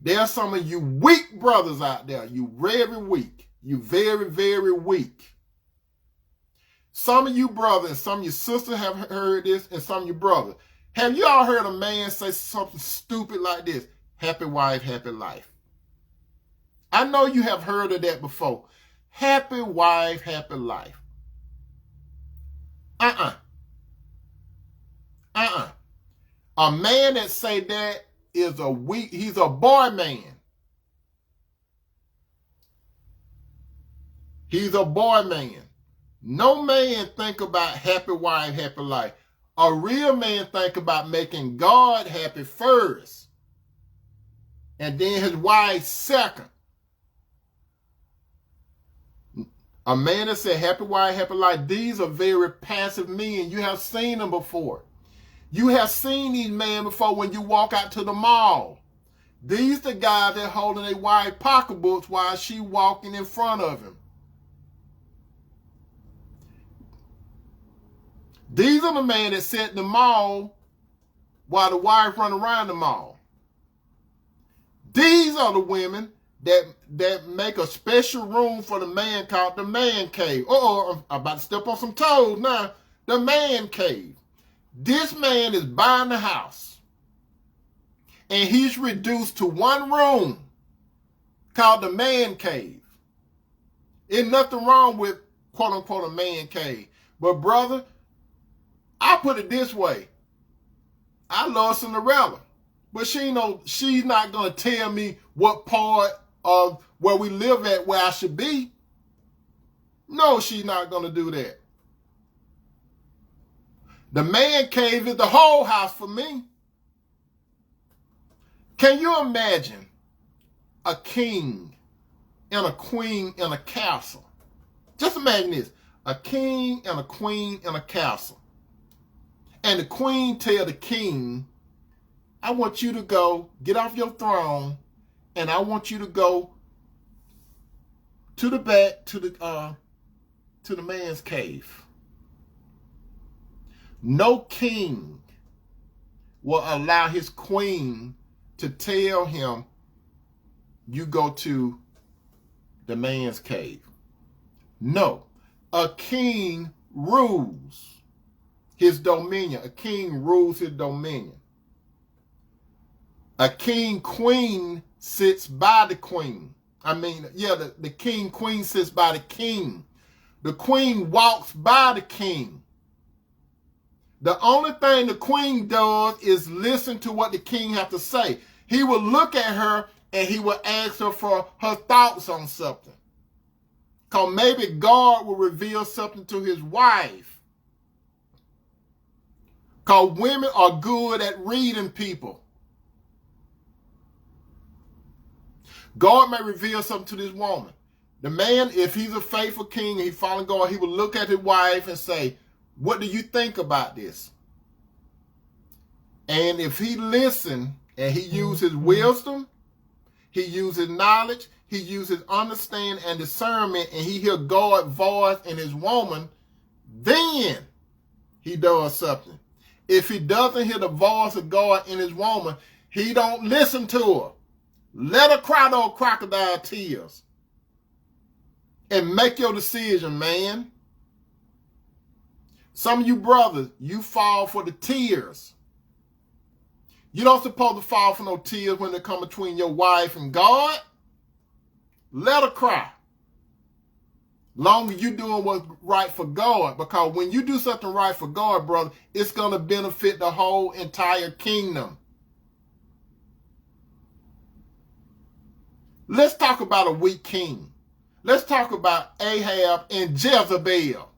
There are some of you weak brothers out there. You very weak. You very, very weak. Some of you brothers and some of your sisters have heard this, and some of your brothers. Have you all heard a man say something stupid like this? Happy wife, happy life. I know you have heard of that before. Happy wife, happy life. A man that say that is a weak, he's a boy man. He's a boy man. No man think about happy wife, happy life. A real man think about making God happy first, and then his wife second. A man that said happy wife, happy life, these are very passive men. You have seen them before. You have seen these men before when you walk out to the mall. These the guys that holding their wife pocketbooks while she walking in front of him. These are the men that sit in the mall while the wife run around the mall. These are the women that make a special room for the man called the man cave. I'm about to step on some toes now. The man cave. This man is buying the house, and he's reduced to one room called the man cave. There's nothing wrong with quote unquote a man cave. But brother, I put it this way. I love Cinderella, but she's not gonna tell me what part of where we live at where I should be. No, she's not gonna do that. The man cave is the whole house for me. Can you imagine a king and a queen in a castle? Just imagine this, a king and a queen in a castle. And the queen tell the king, I want you to go, get off your throne, and I want you to go to the back, to the man's cave. No king will allow his queen to tell him, you go to the man's cave. No, a king rules his dominion. A king rules his dominion. A king queen sits by the queen. The king queen sits by the king. The queen walks by the king. The only thing the queen does is listen to what the king has to say. He will look at her and he will ask her for her thoughts on something. Because maybe God will reveal something to his wife. Because women are good at reading people. God may reveal something to this woman. The man, if he's a faithful king and he's following God, he will look at his wife and say, what do you think about this? And if he listens and he uses wisdom, he uses knowledge, he uses understanding and discernment, and he hears God's voice in his woman, then he does something. If he doesn't hear the voice of God in his woman, he don't listen to her. Let her cry those crocodile tears. And make your decision, man. Some of you brothers, you fall for the tears. You don't supposed to fall for no tears when they come between your wife and God. Let her cry. Long as you doing what's right for God. Because when you do something right for God, brother, it's going to benefit the whole entire kingdom. Let's talk about a weak king. Let's talk about Ahab and Jezebel.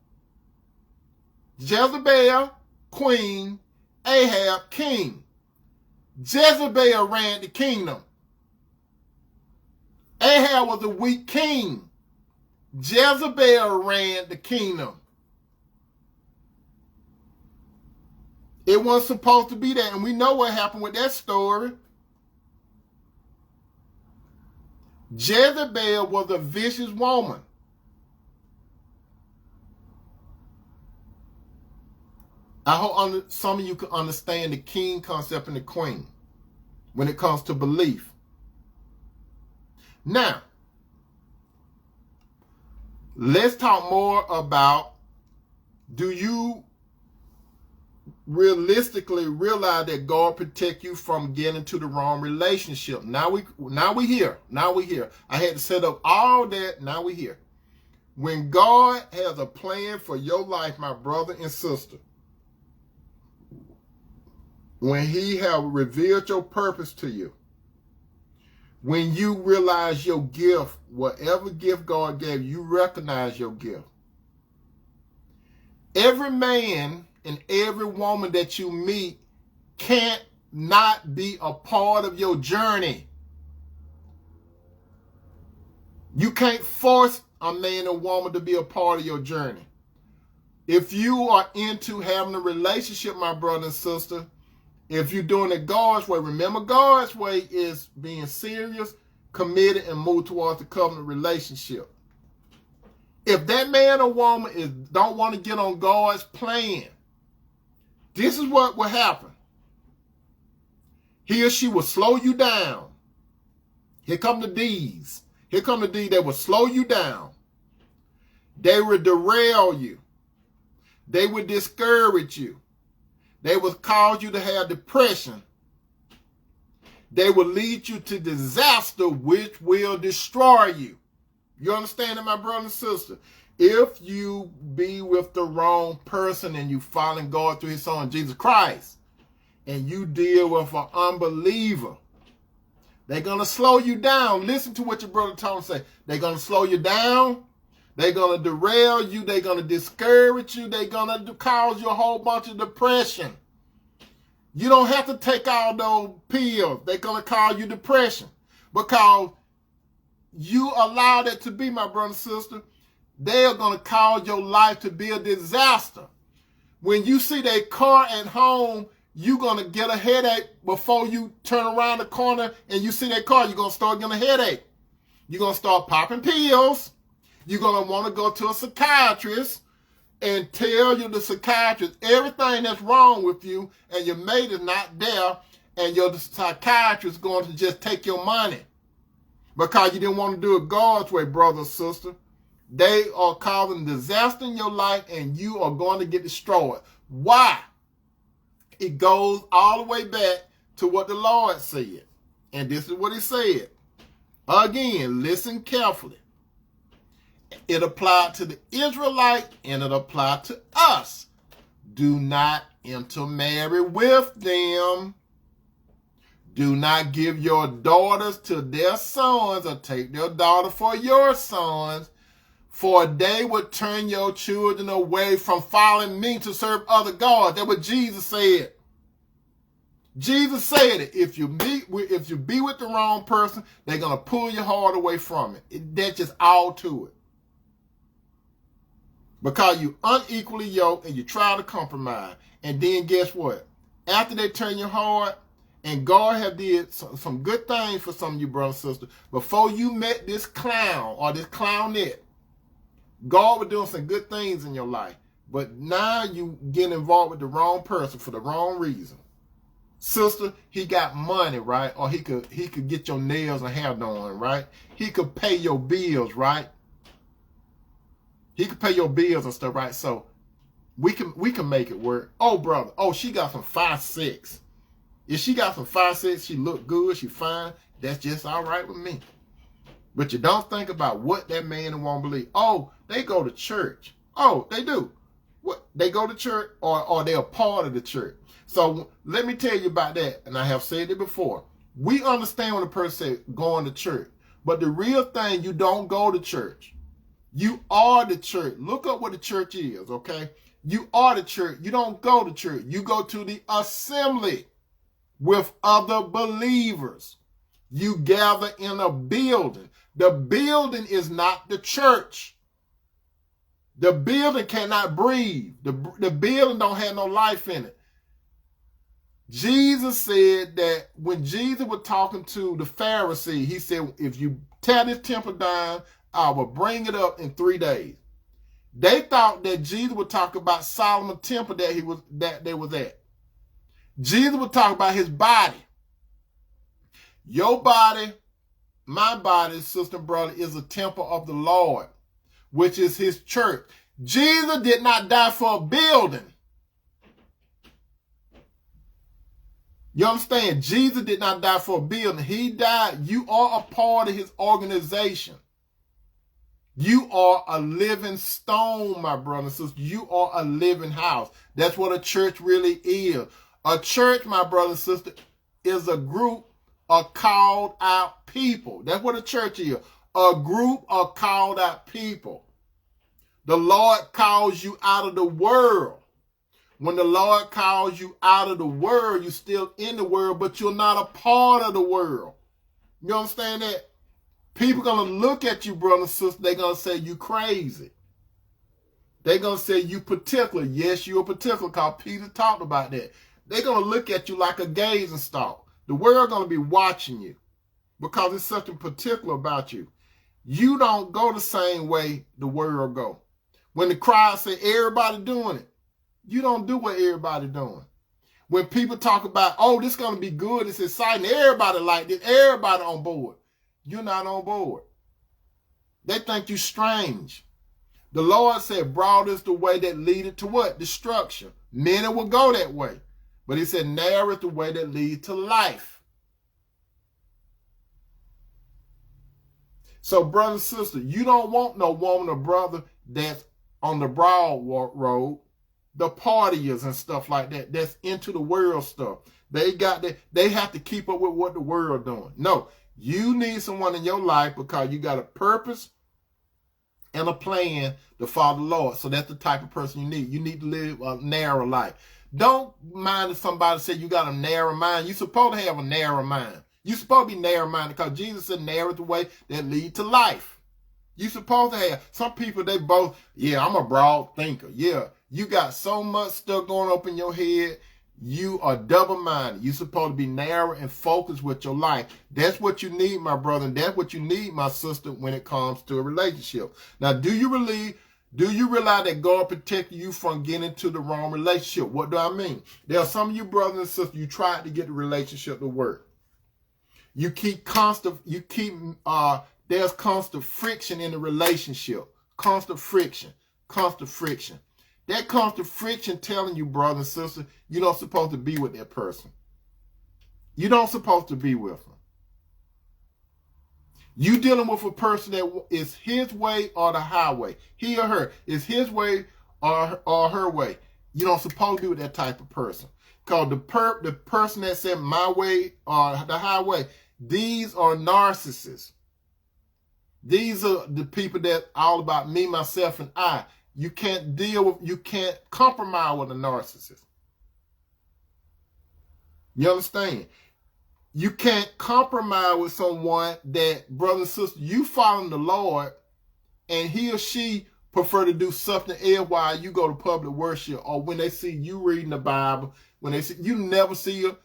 Jezebel, queen. Ahab, king. Jezebel ran the kingdom. Ahab was a weak king. Jezebel ran the kingdom. It wasn't supposed to be that, and we know what happened with that story. Jezebel was a vicious woman. I hope some of you can understand the king concept and the queen when it comes to belief. Now, let's talk more about, do you realistically realize that God protect you from getting into the wrong relationship? Now we here. I had to set up all that. Now we here. When God has a plan for your life, my brother and sister, when he have revealed your purpose to you, when you realize your gift, whatever gift God gave you, recognize your gift. Every man and every woman that you meet can't not be a part of your journey. You can't force a man or woman to be a part of your journey. If you are into having a relationship, my brother and sister, if you're doing it God's way, remember God's way is being serious, committed, and move towards the covenant relationship. If that man or woman don't want to get on God's plan, this is what will happen. He or she will slow you down. Here come the D's. Here come the D's that will slow you down. They will derail you. They will discourage you. They will cause you to have depression. They will lead you to disaster, which will destroy you. You understand that, my brother and sister? If you be with the wrong person and you following God through his son, Jesus Christ, and you deal with an unbeliever, they're going to slow you down. Listen to what your brother Tony say. They're going to slow you down. They're going to derail you. They're going to discourage you. They're going to cause you a whole bunch of depression. You don't have to take all those pills. They're going to cause you depression because you allow that to be, my brother and sister. They are going to cause your life to be a disaster. When you see that car at home, you're going to get a headache before you turn around the corner and you see that car. You're going to start getting a headache. You're going to start popping pills. You're going to want to go to a psychiatrist and tell you, the psychiatrist, everything that's wrong with you, and your mate is not there, and your psychiatrist is going to just take your money because you didn't want to do it God's way, brother or sister. They are causing disaster in your life, and you are going to get destroyed. Why? It goes all the way back to what the Lord said. And this is what he said. Again, listen carefully. It applied to the Israelite and it applied to us. Do not intermarry with them. Do not give your daughters to their sons or take their daughter for your sons, for they would turn your children away from following me to serve other gods. That's what Jesus said. Jesus said it. If you be with the wrong person, they're going to pull your heart away from it. That's just all to it. Because you unequally yoked and you try to compromise. And then guess what? After they turn your heart, and God have did some good things for some of you brothers and sisters, before you met this clown or this clownette, God was doing some good things in your life. But now you get involved with the wrong person for the wrong reason. Sister, he got money, right? Or he could get your nails and hair done, right? He could pay your bills, right? He could pay your bills and stuff, right? So we can make it work. Oh, brother. Oh, she got some 5'6". If she got some 5'6", she look good, she fine. That's just all right with me. But you don't think about what that man won't believe. Oh, they go to church. Oh, they do. What? They go to church or they're a part of the church. So let me tell you about that. And I have said it before. We understand when a person says going to church. But the real thing, you don't go to church. You are the church. Look up what the church is, okay? You are the church. You don't go to church. You go to the assembly with other believers. You gather in a building. The building is not the church. The building cannot breathe. The building don't have no life in it. Jesus said that when Jesus was talking to the Pharisees, he said, if you tear this temple down, I will bring it up in 3 days. They thought that Jesus would talk about Solomon's temple that they was at. Jesus would talk about his body. Your body, my body, sister and brother, is a temple of the Lord, which is his church. Jesus did not die for a building. You understand? Jesus did not die for a building. He died. You are a part of his organization. You are a living stone, my brother and sister. You are a living house. That's what a church really is. A church, my brother and sister, is a group of called out people. That's what a church is. A group of called out people. The Lord calls you out of the world. When the Lord calls you out of the world, you're still in the world, but you're not a part of the world. You understand that? People going to look at you, brother and sister. They're going to say you crazy. They're going to say you particular. Yes, you're particular, because Peter talked about that. They're going to look at you like a gazing stalk. The world going to be watching you because it's something particular about you. You don't go the same way the world go. When the crowd say everybody doing it, you don't do what everybody doing. When people talk about, oh, this is going to be good, it's exciting, everybody like this, everybody on board. You're not on board. They think you strange. The Lord said, broad is the way that leadeth to what? Destruction. Many will go that way. But he said, narrow is the way that leads to life. So, brother and sister, you don't want no woman or brother that's on the broad road. the partiers and stuff like that, that's into the world stuff. They have to keep up with what the world doing. No, you need someone in your life because you got a purpose and a plan to follow the Lord. So that's the type of person you need. You need to live a narrow life. Don't mind if somebody say you got a narrow mind. You're supposed to have a narrow mind. You're supposed to be narrow-minded because Jesus said narrow is the way that lead to life. You're supposed to have. Some people, they both, yeah, I'm a broad thinker. Yeah, you got so much stuff going up in your head. You are double-minded. You're supposed to be narrow and focused with your life. That's what you need, my brother, and that's what you need, my sister, when it comes to a relationship. Now, do you realize that God protected you from getting into the wrong relationship? What do I mean? There are some of you brothers and sisters, you tried to get the relationship to work. There's constant friction in the relationship. Constant friction. That constant friction telling you, brother and sister, you don't supposed to be with that person. You don't supposed to be with them. You dealing with a person that is his way or the highway. He or her is his way or her way. You don't supposed to be with that type of person. Because the person that said my way or the highway, these are narcissists. These are the people that all about me, myself, and I. You can't compromise with a narcissist. You understand? You can't compromise with someone that, brother and sister, you following the Lord, and he or she prefer to do something else while you go to public worship, or when they see you reading the Bible, when they see you never see them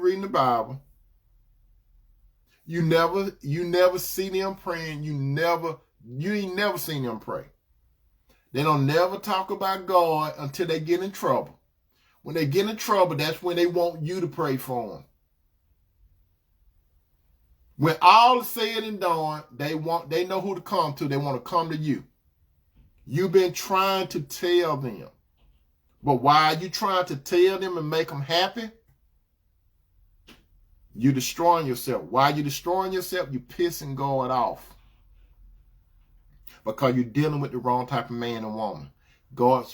reading the Bible. You never see them praying. You ain't never seen them pray. They don't never talk about God until they get in trouble. When they get in trouble, that's when they want you to pray for them. When all is said and done, they know who to come to. They want to come to you. You've been trying to tell them. But why are you trying to tell them and make them happy? You're destroying yourself. Why are you destroying yourself? You're pissing God off. Because you're dealing with the wrong type of man and woman. God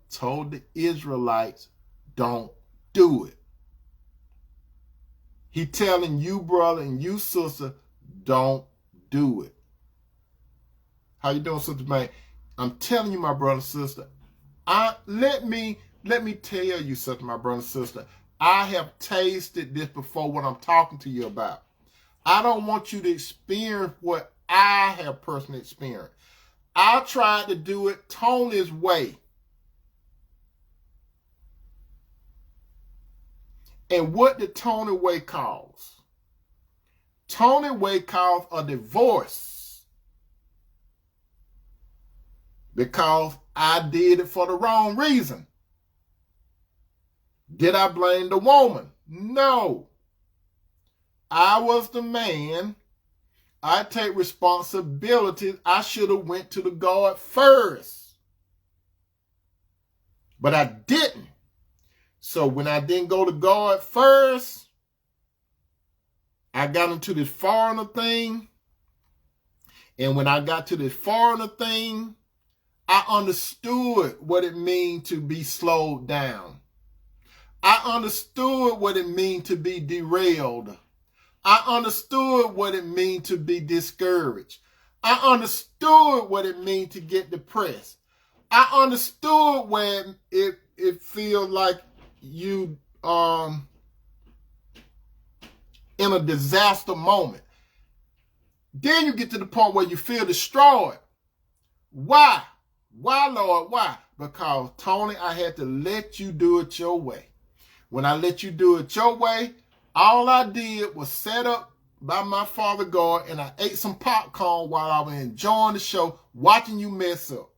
told the Israelites, don't do it. He telling you, brother, and you, sister, don't do it. How you doing, sister, man? I'm telling you, my brother and sister, let me tell you something, my brother and sister. I have tasted this before what I'm talking to you about. I don't want you to experience what I have personally experienced. I tried to do it Tony's way. And what did Tony way cause? Tony way caused a divorce. Because I did it for the wrong reason. Did I blame the woman? No. I was the man. I take responsibility. I should have went to the God first. But I didn't. So when I didn't go to God first, I got into this foreigner thing. And when I got to this foreigner thing, I understood what it means to be slowed down. I understood what it means to be derailed. I understood what it means to be discouraged. I understood what it means to get depressed. I understood when it feels like you in a disaster moment. Then you get to the point where you feel destroyed. Why? Why, Lord? Why? Because, Tony, I had to let you do it your way. When I let you do it your way, all I did was set up by my Father God, and I ate some popcorn while I was enjoying the show, watching you mess up.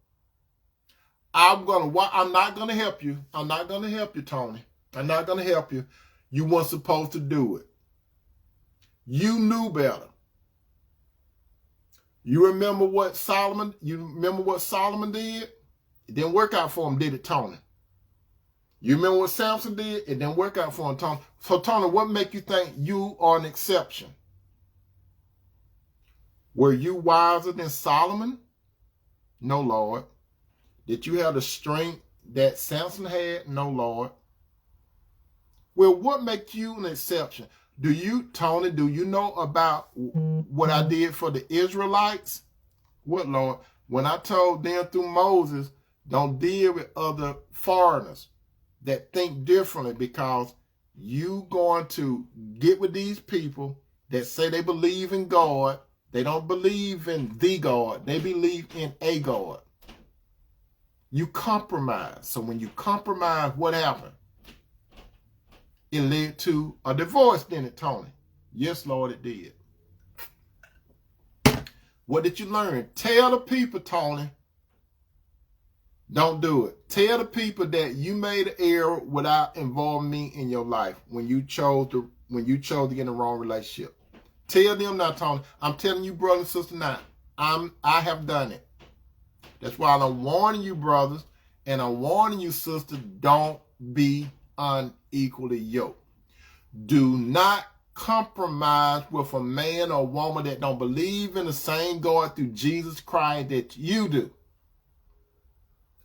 I'm not going to help you. I'm not going to help you, Tony. I'm not going to help you. You weren't supposed to do it. You knew better. You remember what Solomon did? It didn't work out for him, did it, Tony? You remember what Samson did? It didn't work out for him, Tony. So, Tony, what make you think you are an exception? Were you wiser than Solomon? No, Lord. Did you have the strength that Samson had? No, Lord. Well, what makes you an exception? Tony, do you know about what I did for the Israelites? What, Lord? When I told them through Moses, don't deal with other foreigners that think differently, because you going to get with these people that say they believe in God. They don't believe in the God. They believe in a God. You compromise. So when you compromise, what happened? It led to a divorce, didn't it, Tony? Yes, Lord, it did. What did you learn? Tell the people, Tony, don't do it. Tell the people that you made an error without involving me in your life when you chose to get in the wrong relationship. Tell them now, Tony. I'm telling you, brother and sister, now. I have done it. That's why I'm warning you, brothers, and I'm warning you, sisters, don't be unequally yoked. Do not compromise with a man or woman that don't believe in the same God through Jesus Christ that you do.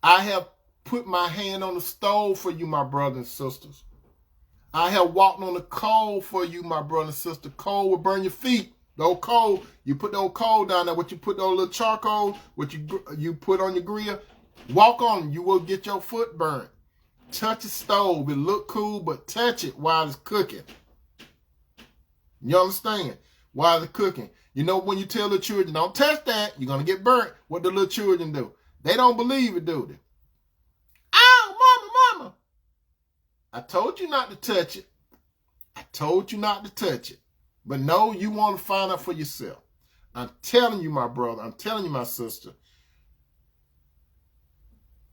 I have put my hand on the stove for you, my brothers and sisters. I have walked on the coal for you, my brother and sister. Coal will burn your feet. The old coal, you put the old coal down there, what you put the old little charcoal, what you put on your grill, walk on, you will get your foot burnt. Touch the stove. It look cool, but touch it while it's cooking. You understand? While it's cooking. You know, when you tell the children, don't touch that, you're going to get burnt. What the little children do? They don't believe it, do they? Oh, mama. I told you not to touch it. I told you not to touch it. But no, you want to find out for yourself. I'm telling you, my brother. I'm telling you, my sister.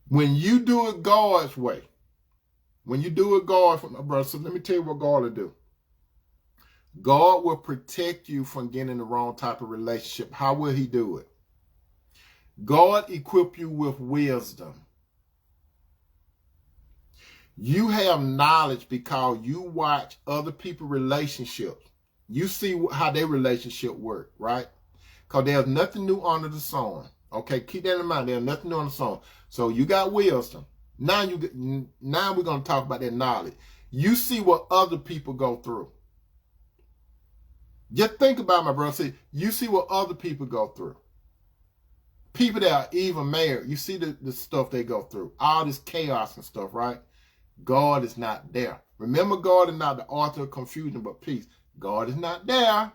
When you do it God's way, when you do it God's way, my brother, so let me tell you what God will do. God will protect you from getting in the wrong type of relationship. How will he do it? God equip you with wisdom. You have knowledge because you watch other people's relationships. You see how their relationship work, right? Because there's nothing new under the sun. Okay, keep that in mind. There's nothing new under the sun. So you got wisdom. Now we're going to talk about that knowledge. You see what other people go through. Just think about it, my brother. See, you see what other people go through. People that are even married, you see the stuff they go through. All this chaos and stuff, right? God is not there. Remember, God is not the author of confusion, but peace. God is not there.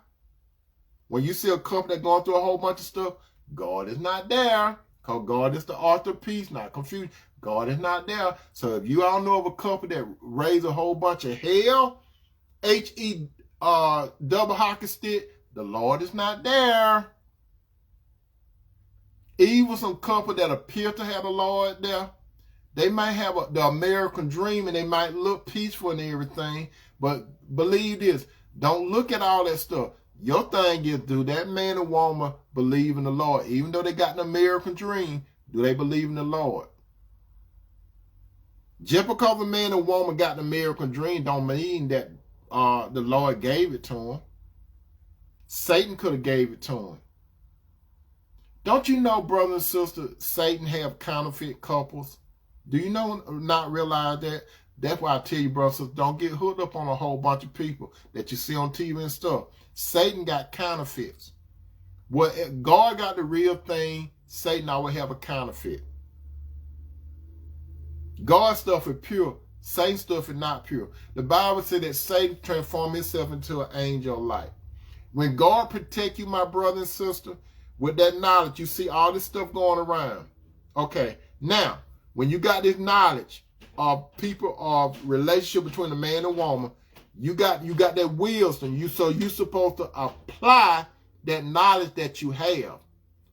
When you see a couple that's going through a whole bunch of stuff, God is not there. Because God is the author of peace, not confusion. God is not there. So if you all know of a couple that raise a whole bunch of hell, H-E double hockey stick, the Lord is not there. Even some couple that appear to have the Lord there, they might have the American dream and they might look peaceful and everything, but believe this, don't look at all that stuff. Your thing is, do that man and woman believe in the Lord? Even though they got an American dream, do they believe in the Lord? Just because a man and woman got an American dream don't mean that the Lord gave it to them. Satan could have gave it to him. Don't you know, brother and sister, Satan have counterfeit couples? Do you know, not realize that? That's why I tell you, brother and sister, don't get hooked up on a whole bunch of people that you see on TV and stuff. Satan got counterfeits. Well, if God got the real thing, Satan always have a counterfeit. God's stuff is pure. Satan's stuff is not pure. The Bible said that Satan transformed himself into an angel of light. When God protect you, my brother and sister, with that knowledge, you see all this stuff going around. Okay, now, when you got this knowledge of people, of relationship between a man and woman, you got that wisdom. So you're supposed to apply that knowledge that you have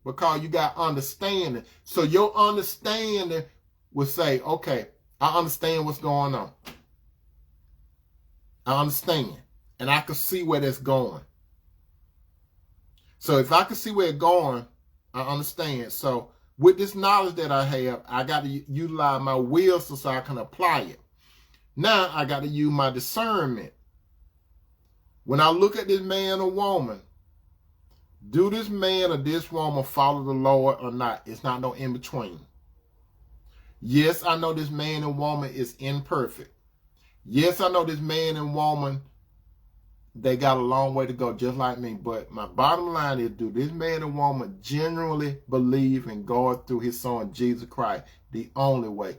because you got understanding. So your understanding will say, okay, I understand what's going on. I understand. And I can see where that's going. So if I can see where it's going, I understand. So with this knowledge that I have, I got to utilize my wisdom so I can apply it. Now I got to use my discernment. When I look at this man or woman, do this man or this woman follow the Lord or not? It's not no in between. Yes, I know this man and woman is imperfect. Yes, I know this man and woman, they got a long way to go, just like me. But my bottom line is, do this man and woman genuinely believe in God through his son, Jesus Christ, the only way?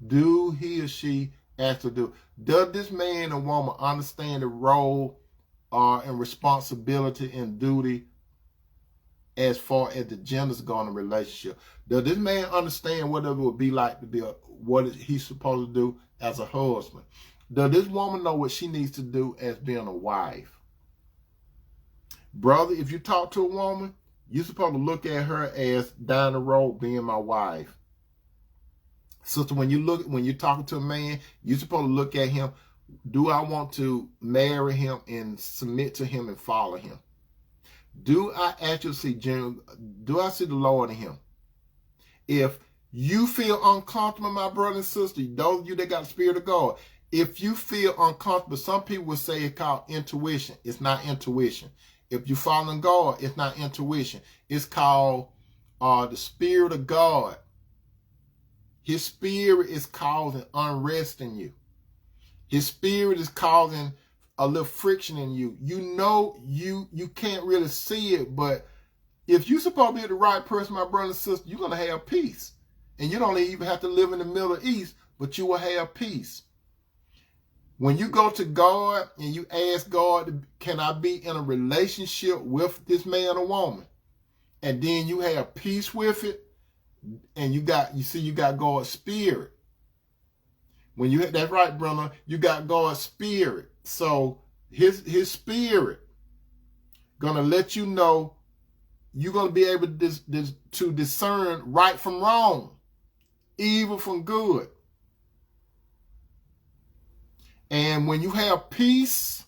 Do he or she actually do? Does this man and woman understand the role and responsibility and duty as far as the genders go in a relationship? Does this man understand what it would be like to be what he's supposed to do as a husband? Does this woman know what she needs to do as being a wife? Brother, if you talk to a woman, you're supposed to look at her as down the road being my wife. Sister, when you're talking to a man, you're supposed to look at him. Do I want to marry him and submit to him and follow him? Do I actually see the Lord in him? If you feel uncomfortable, my brother and sister, those of you that got the Spirit of God, if you feel uncomfortable, some people would say it's called intuition. It's not intuition. If you follow God, it's not intuition. It's called the Spirit of God. His Spirit is causing unrest in you. His Spirit is causing a little friction in you. You know, you can't really see it, but if you're supposed to be the right person, my brother and sister, you're going to have peace. And you don't even have to live in the Middle East, but you will have peace. When you go to God and you ask God, can I be in a relationship with this man or woman? And then you have peace with it, and you got God's Spirit. When you that's right, brother, you got God's Spirit. So his Spirit gonna let you know, you're gonna be able to discern right from wrong, evil from good. And when you have peace,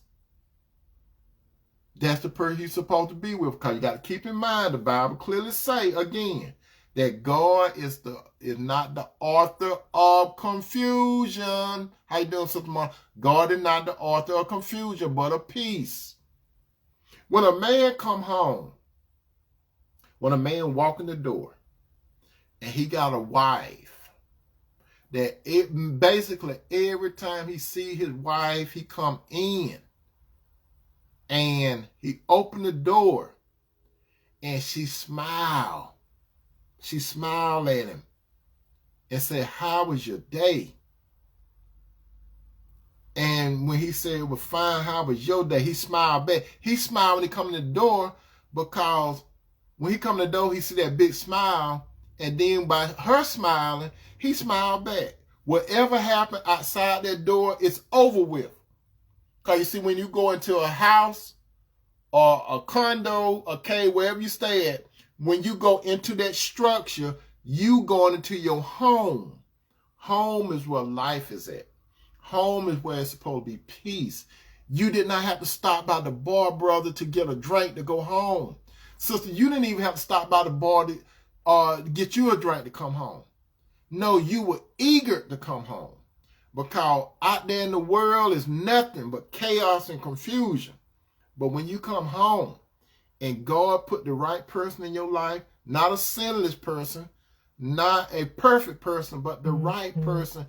that's the person you're supposed to be with. Because you got to keep in mind, the Bible clearly say again that God is not the author of confusion. How you doing, Sister Mom? God is not the author of confusion, but of peace. When a man come home, when a man walk in the door, and he got a wife, that it basically every time he see his wife, he come in and he open the door and she smile. She smiled at him and said, how was your day? And when he said, well, fine, how was your day? He smiled back. He smiled when he come in the door, because when he come in the door, he see that big smile. And then by her smiling, he smiled back. Whatever happened outside that door, it's over with. Because you see, when you go into a house or a condo, a cave, wherever you stay at, when you go into that structure, you going into your home. Home is where life is at. Home is where it's supposed to be peace. You did not have to stop by the bar, brother, to get a drink to go home. Sister, you didn't even have to stop by the bar to get you a drink to come home. No, you were eager to come home, because out there in the world is nothing but chaos and confusion. But when you come home and God put the right person in your life, not a sinless person, not a perfect person, but the right person,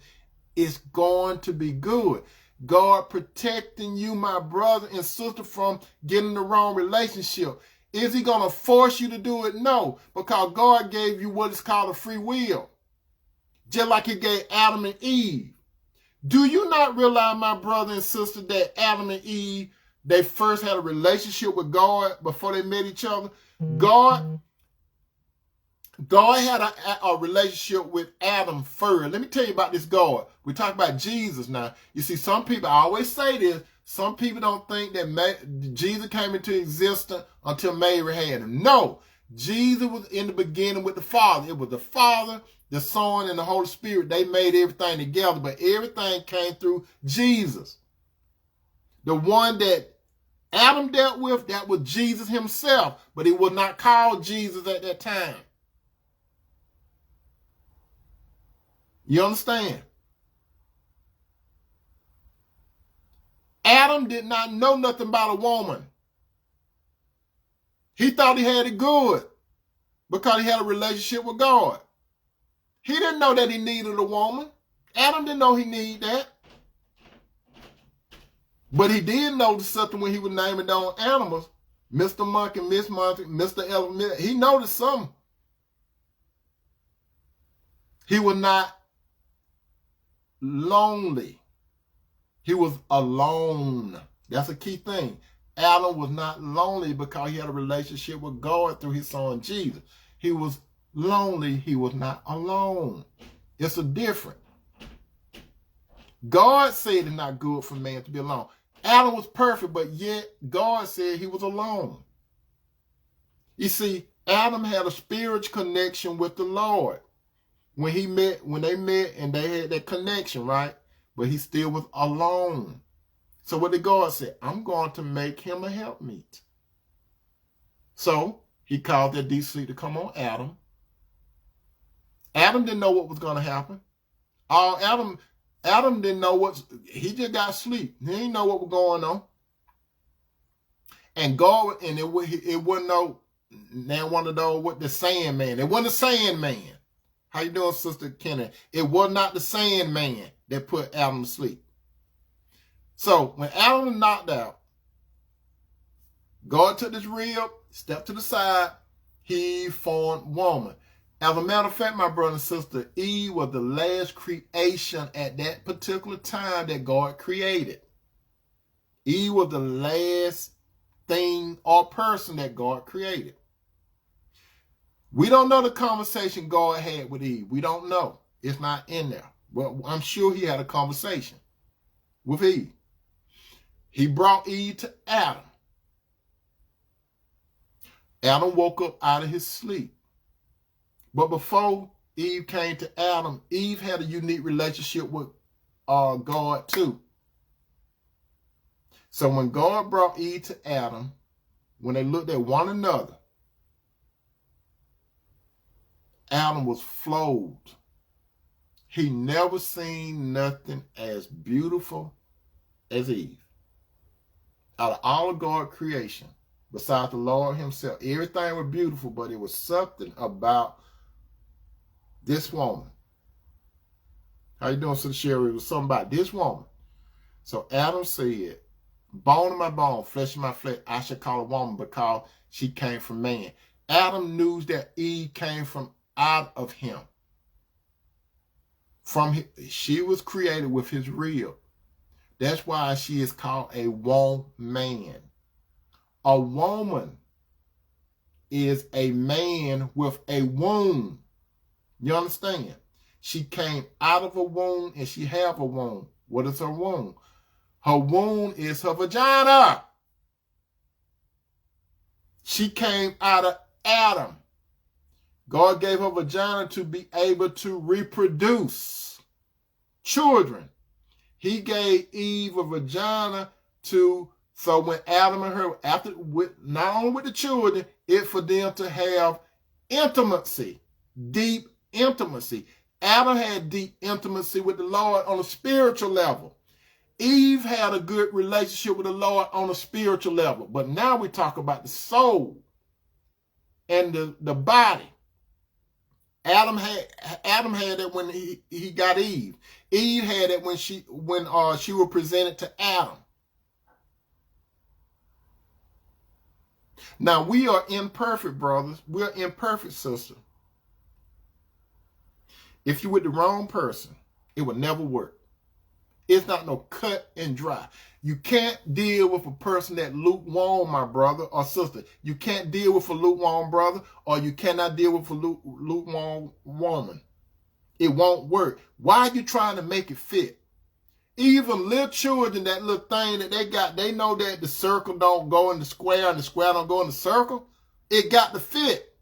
is going to be good. God protecting you, my brother and sister, from getting the wrong relationship. Is he going to force you to do it? No, because God gave you what is called a free will. Just like he gave Adam and Eve. Do you not realize, my brother and sister, that Adam and Eve, they first had a relationship with God before they met each other? God had a relationship with Adam first. Let me tell you about this God. We talk about Jesus now. You see, some people, I always say this, some people don't think that Jesus came into existence until Mary had him. No, Jesus was in the beginning with the Father. It was the Father, the Son, and the Holy Spirit. They made everything together, but everything came through Jesus. The one that Adam dealt with, that was Jesus himself, but he was not called Jesus at that time. You understand? Adam did not know nothing about a woman. He thought he had it good because he had a relationship with God. He didn't know that he needed a woman. Adam didn't know he needed that. But he did notice something when he was naming down animals. Mr. Monkey, Miss Monkey, Mr. Elephant. He noticed something. He was not lonely. He was alone. That's a key thing. Adam was not lonely because he had a relationship with God through his son Jesus. He was lonely. He was not alone. It's a difference. God said it's not good for man to be alone. Adam was perfect, but yet God said he was alone. You see, Adam had a spiritual connection with the Lord when they met and they had that connection, right? But he still was alone. So what did God say? I'm going to make him a helpmeet. So he caused that deep sleep to come on Adam. Adam didn't know what was going to happen. Adam didn't know he just got sleep. He didn't know what was going on. And God, and it wasn't one of those with the Sandman. It wasn't the Sandman. How you doing, Sister Kenny? It was not the Sandman that put Adam to sleep. So when Adam was knocked out, God took this rib, stepped to the side, he formed woman. As a matter of fact, my brother and sister, Eve was the last creation at that particular time that God created. Eve was the last thing or person that God created. We don't know the conversation God had with Eve. We don't know. It's not in there. Well, I'm sure he had a conversation with Eve. He brought Eve to Adam. Adam woke up out of his sleep. But before Eve came to Adam, Eve had a unique relationship with God too. So when God brought Eve to Adam, when they looked at one another, Adam was floored. He never seen nothing as beautiful as Eve. Out of all of God's creation, besides the Lord himself, everything was beautiful, but it was something about this woman. How you doing, Sister Sherry? It was something about this woman. So Adam said, bone of my bone, flesh of my flesh, I should call a woman because she came from man. Adam knew that Eve came from out of him. She was created with his rib. That's why she is called a woman. A woman is a man with a womb. You understand? She came out of a womb and she have a womb. What is her womb? Her womb is her vagina. She came out of Adam. God gave her vagina to be able to reproduce children. He gave Eve a vagina so when Adam and her, not only with the children, it for them to have intimacy, deep intimacy. Adam had deep intimacy with the Lord on a spiritual level. Eve had a good relationship with the Lord on a spiritual level. But now we talk about the soul and the body. Adam had it when he got Eve. Eve had it when she was presented to Adam. Now we are imperfect, brothers. We're imperfect, sister. If you're with the wrong person, it will never work. It's not no cut and dry. You can't deal with a person that lukewarm, my brother or sister. You can't deal with a lukewarm brother, or you cannot deal with a lukewarm woman. It won't work. Why are you trying to make it fit? Even little children, that little thing that they got, they know that the circle don't go in the square and the square don't go in the circle. It got to fit.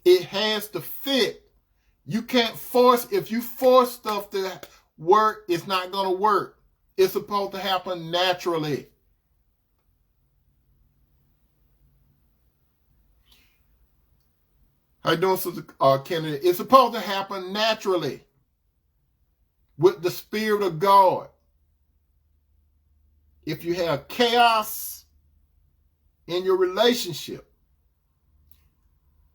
It has to fit. You can't force, if you force stuff to work, it's not going to work. It's supposed to happen naturally. How you doing, Sister Kennedy? It's supposed to happen naturally with the Spirit of God. If you have chaos in your relationship,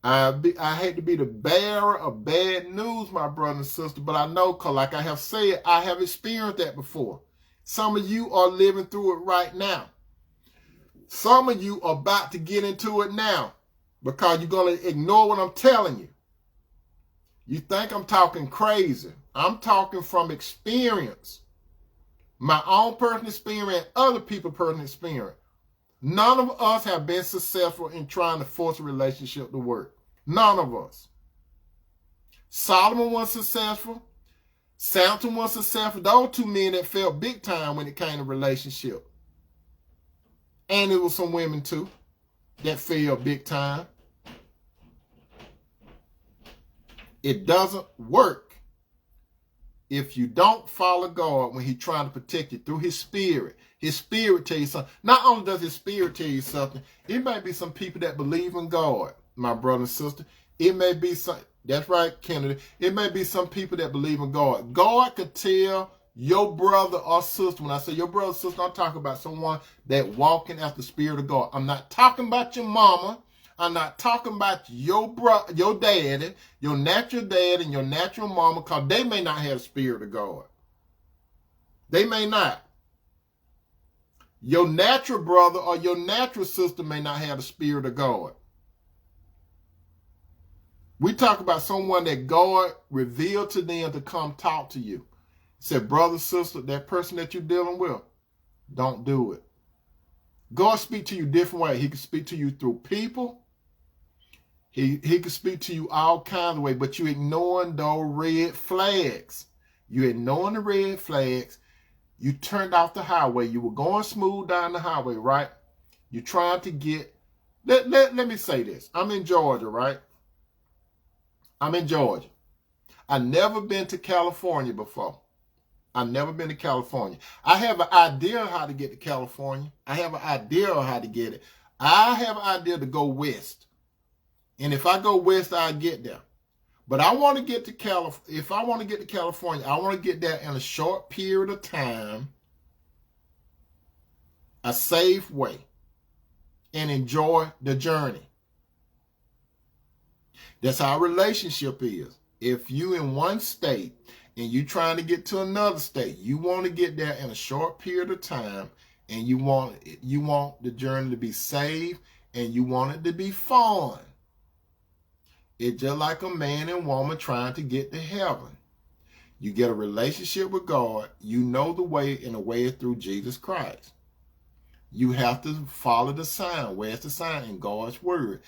I hate to be the bearer of bad news, my brother and sister, but I know, because like I have said, I have experienced that before. Some of you are living through it right now. Some of you are about to get into it now because you're going to ignore what I'm telling you. You think I'm talking crazy. I'm talking from experience. My own personal experience, other people's personal experience. None of us have been successful in trying to force a relationship to work. None of us. Solomon was successful. Samson was successful. Those two men that felt big time when it came to relationship. And it was some women too that fell big time. It doesn't work if you don't follow God when he's trying to protect you through his spirit. His spirit tells you something. Not only does his spirit tell you something, it may be some people that believe in God, my brother and sister. It may be some, that's right, Kennedy. It may be some people that believe in God. God could tell your brother or sister, when I say your brother or sister, I'm talking about someone that walking after the spirit of God. I'm not talking about your mama. I'm not talking about your daddy, your natural dad and your natural mama, because they may not have the spirit of God. They may not. Your natural brother or your natural sister may not have the spirit of God. We talk about someone that God revealed to them to come talk to you. Said, brother, sister, that person that you're dealing with, don't do it. God speak to you different ways. He can speak to you through people. He can speak to you all kinds of ways, but you ignoring those red flags. You ignoring the red flags. You turned off the highway. You were going smooth down the highway, right? You're trying to get, let me say this. I'm in Georgia, right? I'm in Georgia. I've never been to California before. I've never been to California. I have an idea how to get to California. I have an idea of how to get it. I have an idea to go west. And if I go west, I'll get there. But I want to get to California. If I want to get to California, I want to get there in a short period of time, a safe way, and enjoy the journey. That's how a relationship is. If you in one state and you trying to get to another state, you want to get there in a short period of time, and you want the journey to be safe, and you want it to be fun. It's just like a man and woman trying to get to heaven. You get a relationship with God. You know the way, and the way is through Jesus Christ. You have to follow the sign. Where's the sign? In God's word.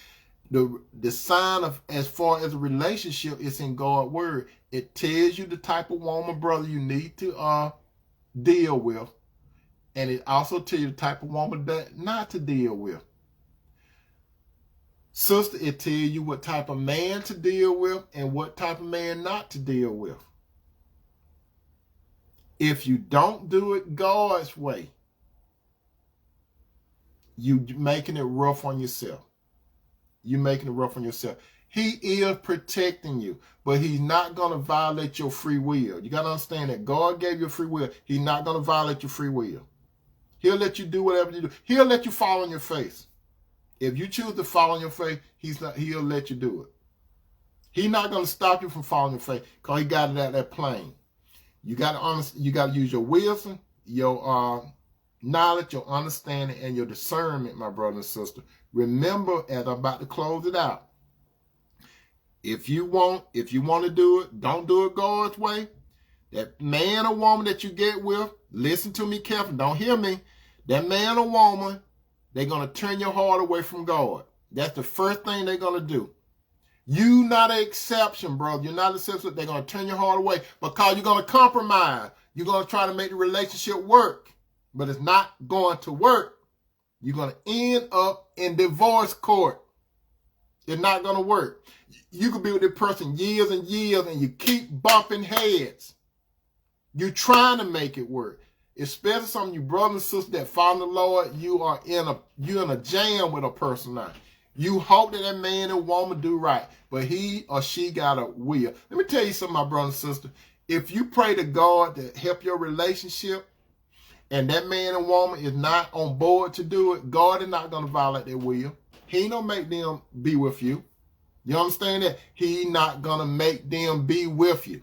The sign of, as far as a relationship, is in God's word. It tells you the type of woman, brother, you need to deal with. And it also tells you the type of woman that not to deal with. Sister, it tells you what type of man to deal with and what type of man not to deal with. If you don't do it God's way, you're making it rough on yourself. You're making it rough on yourself. He is protecting you, but he's not going to violate your free will. You got to understand that God gave you free will. He's not going to violate your free will. He'll let you do whatever you do. He'll let you fall on your face. If you choose to fall on your face, he'll let you do it. He's not going to stop you from falling on your face because he got it at that plane. You got to use your wisdom, your knowledge, your understanding, and your discernment, my brother and sister. Remember, as I'm about to close it out, if you want to do it, don't do it God's way. That man or woman that you get with, listen to me carefully. Don't hear me. That man or woman, they're going to turn your heart away from God. That's the first thing they're going to do. You're not an exception, brother. You're not an exception. They're going to turn your heart away because you're going to compromise. You're going to try to make the relationship work, but it's not going to work. You're going to end up in divorce court. It's not going to work. You could be with this person years and years, and you keep bumping heads. You're trying to make it work. Especially some of you brothers and sisters that follow the Lord, you're in a jam with a person now. You hope that man and woman do right, but he or she got a will. Let me tell you something, my brother and sister. If you pray to God to help your relationship, and that man and woman is not on board to do it, God is not going to violate their will. He ain't going to make them be with you. You understand that? He not going to make them be with you.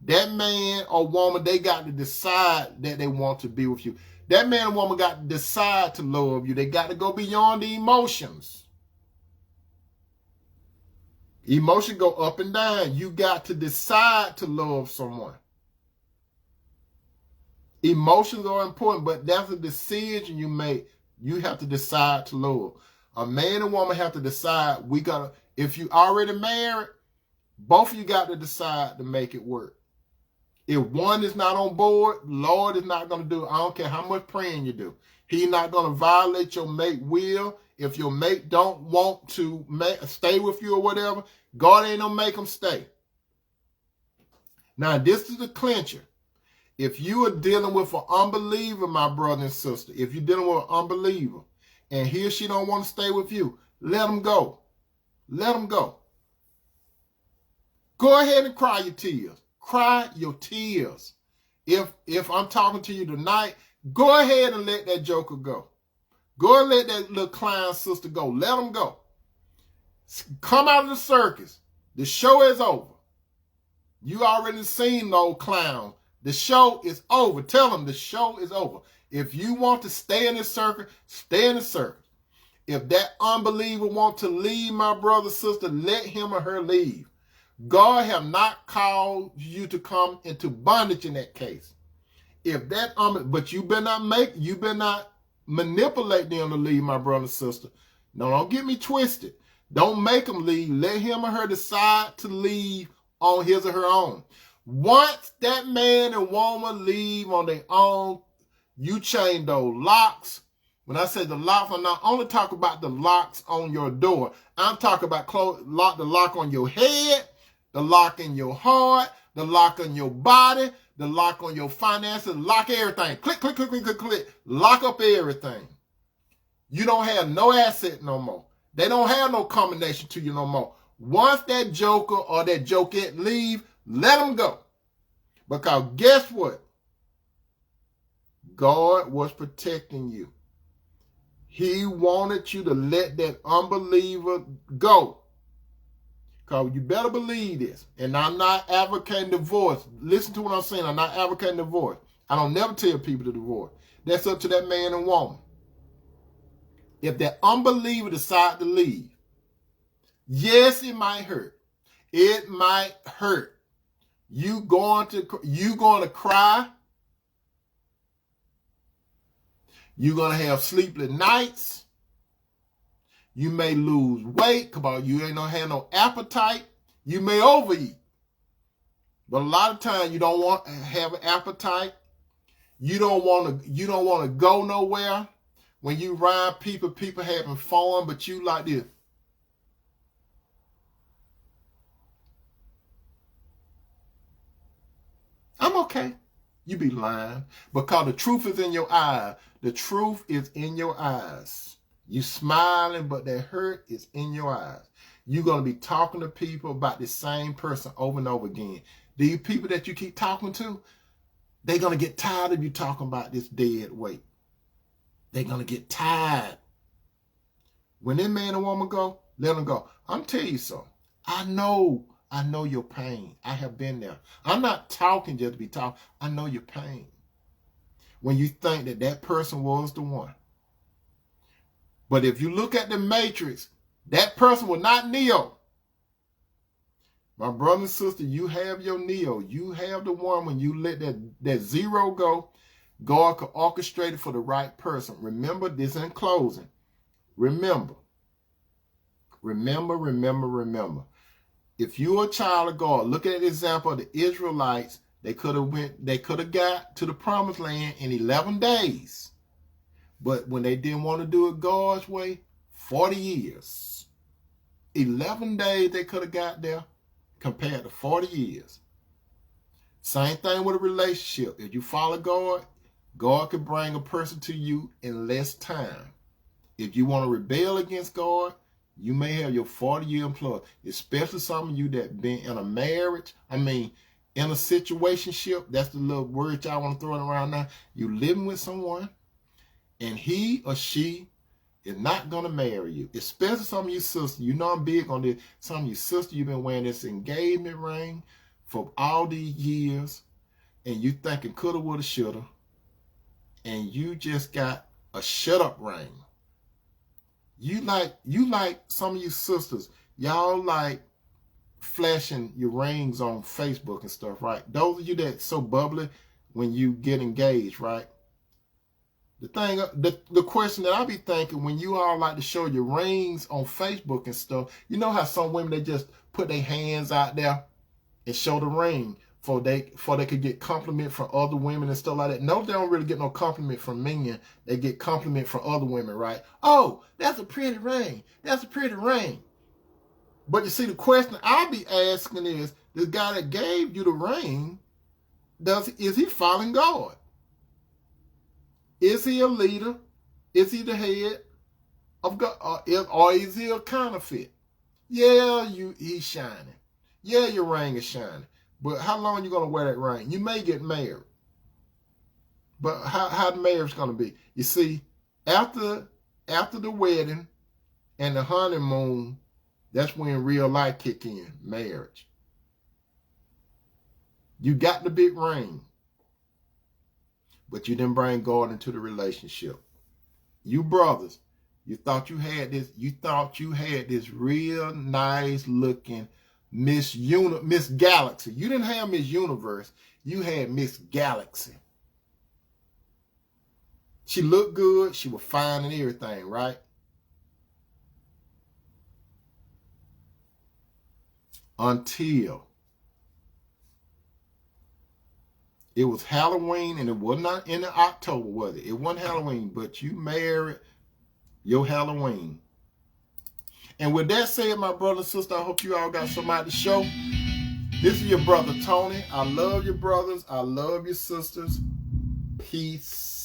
That man or woman, they got to decide that they want to be with you. That man or woman got to decide to love you. They got to go beyond the emotions. Emotions go up and down. You got to decide to love someone. Emotions are important, but that's a decision you make. You have to decide to love. A man and woman have to decide. If you already married, both of you got to decide to make it work. If one is not on board, Lord is not going to do it. I don't care how much praying you do. He's not going to violate your mate will. If your mate don't want to stay with you or whatever, God ain't going to make them stay. Now, this is the clincher. If you are dealing with an unbeliever, my brother and sister, if you're dealing with an unbeliever and he or she don't want to stay with you, let them go. Let them go. Go ahead and cry your tears. Cry your tears. If I'm talking to you tonight, go ahead and let that joker go. Go and let that little clown sister go. Let them go. Come out of the circus. The show is over. You already seen the old clown. The show is over. Tell them the show is over. If you want to stay in the circus, stay in the circus. If that unbeliever wants to leave, my brother, sister, let him or her leave. God have not called you to come into bondage in that case. If that but you better not manipulate them to leave, my brother and sister. No, don't get me twisted. Don't make them leave. Let him or her decide to leave on his or her own. Once that man and woman leave on their own, you change those locks. When I say the locks, I'm not only talking about the locks on your door. I'm talking about the lock on your head, the lock in your heart, the lock on your body, the lock on your finances, lock everything. Click, click, click, click, click, click. Lock up everything. You don't have no asset no more. They don't have no combination to you no more. Once that joker or that jokette leave, let them go. Because guess what? God was protecting you. He wanted you to let that unbeliever go. Because you better believe this. And I'm not advocating divorce. Listen to what I'm saying. I'm not advocating divorce. I don't never tell people to divorce. That's up to that man and woman. If that unbeliever decide to leave, yes, it might hurt. It might hurt. You going to cry. You're going to have sleepless nights. You may lose weight because you ain't gonna have no appetite. You may overeat. But a lot of times you don't want to have an appetite. You don't want to go nowhere. When you ride people having fun, but you like this. I'm okay. You be lying. Because the truth is in your eyes. The truth is in your eyes. You smiling, but that hurt is in your eyes. You're going to be talking to people about the same person over and over again. These people that you keep talking to, they're going to get tired of you talking about this dead weight. They're going to get tired. When that man and woman go, let them go. I'm telling you something. I know your pain. I have been there. I'm not talking just to be talking. I know your pain. When you think that person was the one. But if you look at the matrix, that person was not Neo. My brother and sister, you have your Neo. You have the one when you let that zero go, God could orchestrate it for the right person. Remember this in closing. Remember. If you're a child of God, look at the example of the Israelites. They could have got to the promised land in 11 days. But when they didn't want to do it God's way, 40 years. 11 days they could have got there compared to 40 years. Same thing with a relationship. If you follow God, God can bring a person to you in less time. If you want to rebel against God, you may have your 40-year employee, especially some of you that been in a marriage. In a situationship. That's the little word y'all want to throw around now. You living with someone, and he or she is not going to marry you. Especially some of you sisters. You know I'm big on this. Some of you sisters, you've been wearing this engagement ring for all these years. And you thinking coulda, woulda, shoulda. And you just got a shut-up ring. You like some of you sisters. Y'all like flashing your rings on Facebook and stuff, right? Those of you that so bubbly when you get engaged, right? The question that I be thinking when you all like to show your rings on Facebook and stuff, you know how some women, they just put their hands out there and show the ring for they could get compliment from other women and stuff like that. No, they don't really get no compliment from men. They get compliment from other women, right? Oh, that's a pretty ring. That's a pretty ring. But you see, the question I'll be asking is, the guy that gave you the ring, is he following God? Is he a leader? Is he the head of God? Or is he a counterfeit? Yeah, he's shining. Yeah, your ring is shining. But how long are you going to wear that ring? You may get married. But how the marriage going to be? You see, after the wedding and the honeymoon, that's when real life kick in, marriage. You got the big ring, but you didn't bring God into the relationship. You brothers, you thought you had this real nice looking Miss Galaxy. You didn't have Miss Universe. You had Miss Galaxy. She looked good. She was fine and everything, right? Until it was Halloween, and it was not in October, was it? It wasn't Halloween, but you married your Halloween. And with that said, my brother and sister, I hope you all got somebody to show. This is your brother, Tony. I love your brothers. I love your sisters. Peace.